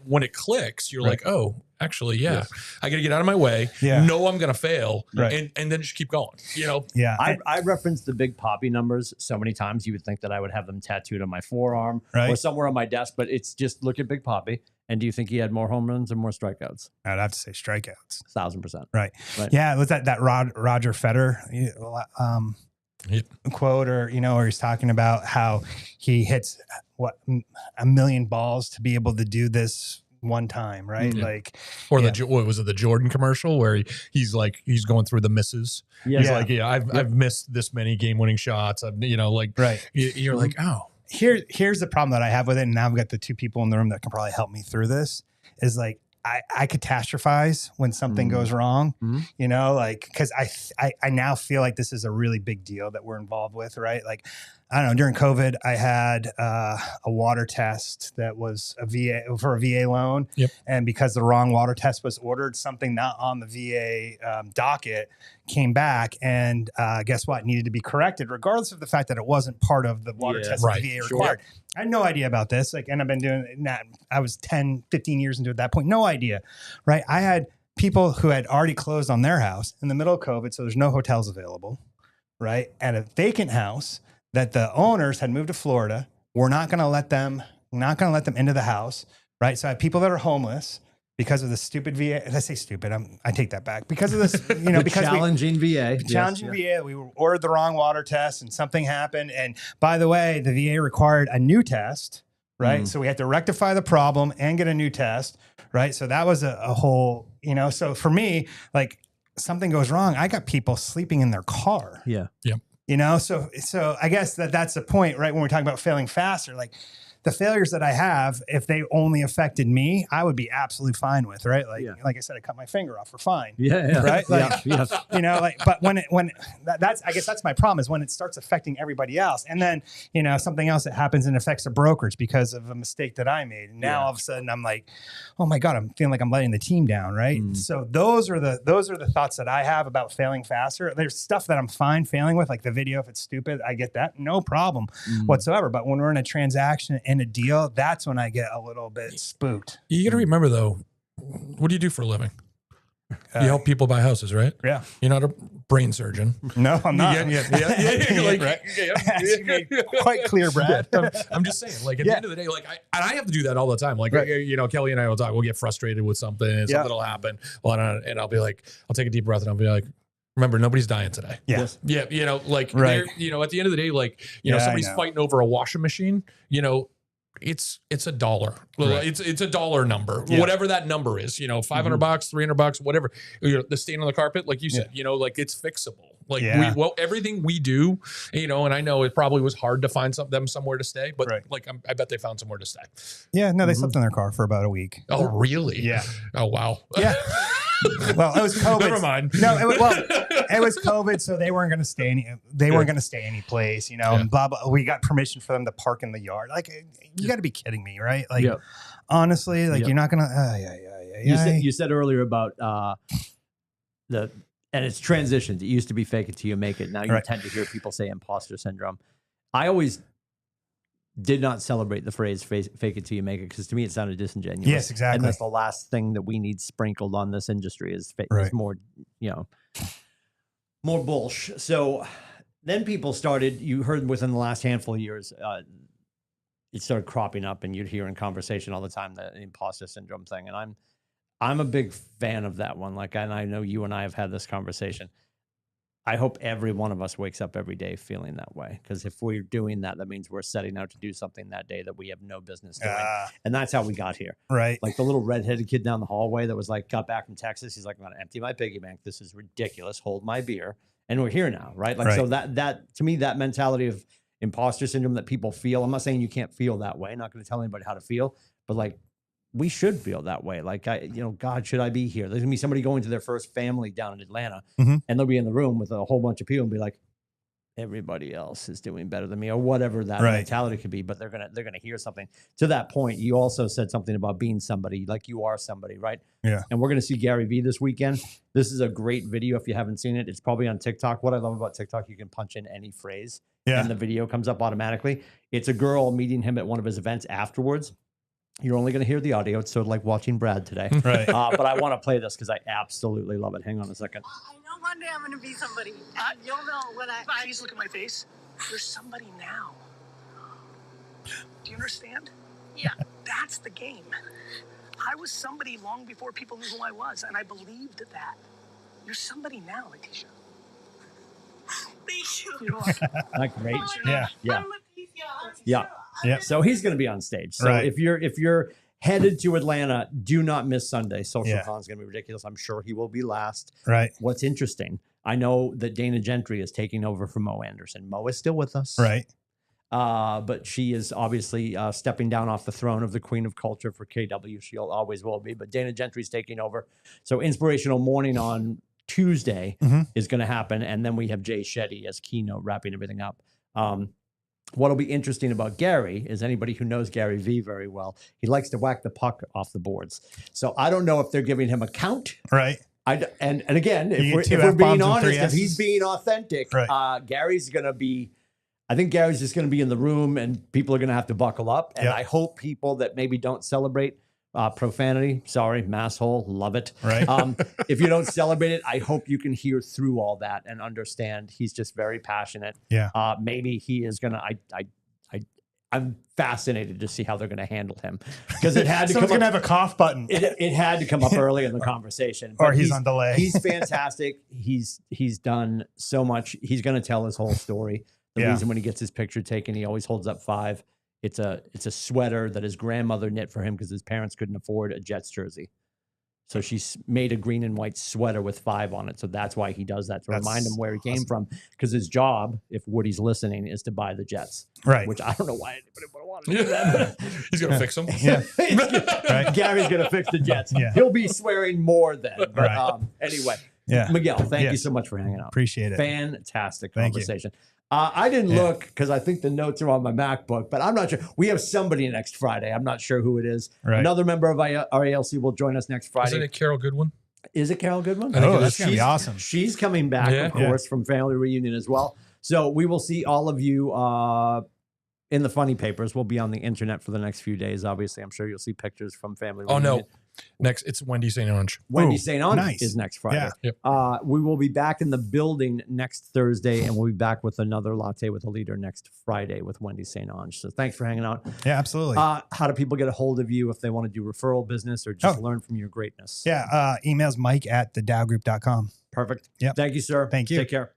when it clicks, you're like, oh, actually, I got to get out of my way. Know I'm going to fail and then just keep going, you know? Yeah. I referenced the Big Poppy numbers so many times. You would think that I would have them tattooed on my forearm or somewhere on my desk, but it's just look at Big Poppy. And do you think he had more home runs or more strikeouts? I'd have to say strikeouts. 1,000%. Right. Yeah. It was that Roger Federer quote, or, you know, where he's talking about how he hits what 1 million balls to be able to do this one time. Right. Like, or what was it? The Jordan commercial where he's going through the misses. He's like, I've missed this many game winning shots. You know, like, you're like, oh. Here's the problem that I have with it, and now I've got the two people in the room that can probably help me through this, is like I catastrophize when something goes wrong, you know, like, because I now feel like this is a really big deal that we're involved with, right? Like, I don't know, during COVID, I had a water test that was a VA loan. Yep. And because the wrong water test was ordered, something not on the VA docket came back, and guess what? Needed to be corrected, regardless of the fact that it wasn't part of the water test that the VA required. I had no idea about this. Like, and I've been doing that. I was 10, 15 years into it at that point. No idea, right? I had people who had already closed on their house in the middle of COVID, so there's no hotels available, right? At a vacant house that the owners had moved to Florida. We're not going to let them into the house, right? So I have people that are homeless, because of the stupid VA. I say stupid. I take that back. Because of this, you know, because challenging VA. Challenging VA. We ordered the wrong water test and something happened. And by the way, the VA required a new test, right? So we had to rectify the problem and get a new test, right? So that was a whole, you know, so for me, like something goes wrong. I got people sleeping in their car. Yeah. You know, so I guess that's the point, right? When we're talking about failing faster, like the failures that I have, if they only affected me, I would be absolutely fine with, right? Like, like I said, I cut my finger off, we're fine. Yeah. Right. Like, you know, like, but when that's, I guess that's my problem is when it starts affecting everybody else. And then, you know, something else that happens and affects the brokers because of a mistake that I made. And now all of a sudden I'm like, oh my God, I'm feeling like I'm letting the team down. Right. So those are the thoughts that I have about failing faster. There's stuff that I'm fine failing with, like the video, if it's stupid, I get that. No problem whatsoever. But when we're in a transaction and a deal, that's when I get a little bit spooked. You got to remember though, what do you do for a living? You help people buy houses, right? Yeah. You're not a brain surgeon. No, I'm not. Quite clear, Brad. I'm just saying, like at the end of the day, like I have to do that all the time. Like, you know, Kelly and I will talk, we'll get frustrated with something and something will happen. Well, and I'll be like, I'll take a deep breath and I'll be like, remember, nobody's dying today. Yes. Yeah. You know, like, you know, at the end of the day, like, you know, somebody's fighting over a washing machine, you know, it's $1. It's a dollar number, whatever that number is, you know, $500, $300, whatever, you know, the stain on the carpet, like you said, you know, like it's fixable. Like everything we do, you know, and I know it probably was hard to find them somewhere to stay, but like, I bet they found somewhere to stay. Yeah. No, they slept in their car for about a week. Oh, really? Yeah. Oh, wow. Yeah. Well, it was COVID. Never mind. No, it was COVID, so they weren't going to stay weren't going to stay any place, you know, and blah, blah. We got permission for them to park in the yard. Like, you got to be kidding me, right? Like, honestly, like you're not going to, You said earlier about and it's transitions. It used to be fake it till you make it. Now you tend to hear people say imposter syndrome. I always did not celebrate the phrase fake it till you make it, because to me it sounded disingenuous. Yes, exactly. And that's the last thing that we need sprinkled on this industry is more, you know, more bullshit. So then people started, you heard within the last handful of years, it started cropping up and you'd hear in conversation all the time the imposter syndrome thing. And I'm a big fan of that one. Like, and I know you and I have had this conversation. I hope every one of us wakes up every day feeling that way. Because if we're doing that, that means we're setting out to do something that day that we have no business doing. And that's how we got here. Right. Like the little redheaded kid down the hallway that was like, got back from Texas. He's like, I'm going to empty my piggy bank. This is ridiculous. Hold my beer. And we're here now. Right. Like, so that to me, that mentality of imposter syndrome that people feel, I'm not saying you can't feel that way. I'm not going to tell anybody how to feel, but like, we should feel that way. Like, you know, God, should I be here? There's gonna be somebody going to their first family down in Atlanta and they'll be in the room with a whole bunch of people and be like, everybody else is doing better than me, or whatever that mentality could be. But they're gonna hear something. To that point, you also said something about being somebody, like you are somebody, right? Yeah. And we're gonna see Gary Vee this weekend. This is a great video if you haven't seen it. It's probably on TikTok. What I love about TikTok, you can punch in any phrase and the video comes up automatically. It's a girl meeting him at one of his events afterwards. You're only going to hear the audio. It's sort of like watching Brad today. Right. But I want to play this because I absolutely love it. Hang on a second. I know one day I'm going to be somebody. You'll know when please look at my face. You're somebody now. Do you understand? Yeah. That's the game. I was somebody long before people knew who I was, and I believed that. You're somebody now, Letitia. Thank you. You're welcome. Not great. Yeah. Yeah. So he's going to be on stage. So if you're headed to Atlanta, do not miss Sunday. Social Con's going to be ridiculous. I'm sure he will be last. Right. What's interesting, I know that Dana Gentry is taking over from Mo Anderson. Mo is still with us. Right. But she is obviously stepping down off the throne of the Queen of Culture for KW. She always will be. But Dana Gentry's taking over. So Inspirational Morning on Tuesday is going to happen. And then we have Jay Shetty as keynote wrapping everything up. What'll be interesting about Gary is anybody who knows Gary Vee very well, he likes to whack the puck off the boards. So I don't know if they're giving him a count. Right. And again, if we're being honest, if he's being authentic, Gary's going to be, I think Gary's just going to be in the room and people are going to have to buckle up. And I hope people that maybe don't celebrate profanity, sorry, masshole, love it. Right. If you don't celebrate it, I hope you can hear through all that and understand he's just very passionate. Yeah. Maybe he is gonna. I'm fascinated to see how they're going to handle him because it had to Someone's come gonna up. have a cough button, It had to come up early in the conversation. or But he's on delay. He's fantastic. He's done so much. He's going to tell his whole story. The reason when he gets his picture taken, he always holds up 5. It's a sweater that his grandmother knit for him because his parents couldn't afford a Jets jersey. So she's made a green and white sweater with 5 on it. So that's why he does that, to remind him where he came from. Because his job, if Woody's listening, is to buy the Jets. Right. Which I don't know why anybody would want to do that. He's gonna fix them. Yeah. Right. Gary's going to fix the Jets. Yeah. He'll be swearing more then. But Right. Anyway, Yeah. Miguel, thank you Yes. so much for hanging out. Appreciate it. Fantastic Thank you. conversation. I didn't look because I think the notes are on my MacBook, but I'm not sure. We have somebody next Friday. I'm not sure who it is. Right. Another member of our ALC will join us next Friday. Isn't it Carol Goodwin? Is it Carol Goodman? I think Oh, it that's is. gonna be awesome. She's coming back, Yeah. of course, from Family Reunion as well. So we will see all of you in the funny papers. We'll be on the internet for the next few days. Obviously, I'm sure you'll see pictures from Family Oh Reunion. no, next it's Wendy St. Ange. Wendy Ooh, St. Ange nice. is next Friday. Yeah. Yep. We will be back in the building next Thursday, and we'll be back with another Latte with a Leader next Friday with Wendy St. Ange. So thanks for hanging out. Yeah, absolutely. How do people get a hold of you if they want to do referral business or just learn from your greatness? Yeah. Emails Mike at thedowgroup.com. Perfect. Yep. Thank you, sir. Thank you. Take care.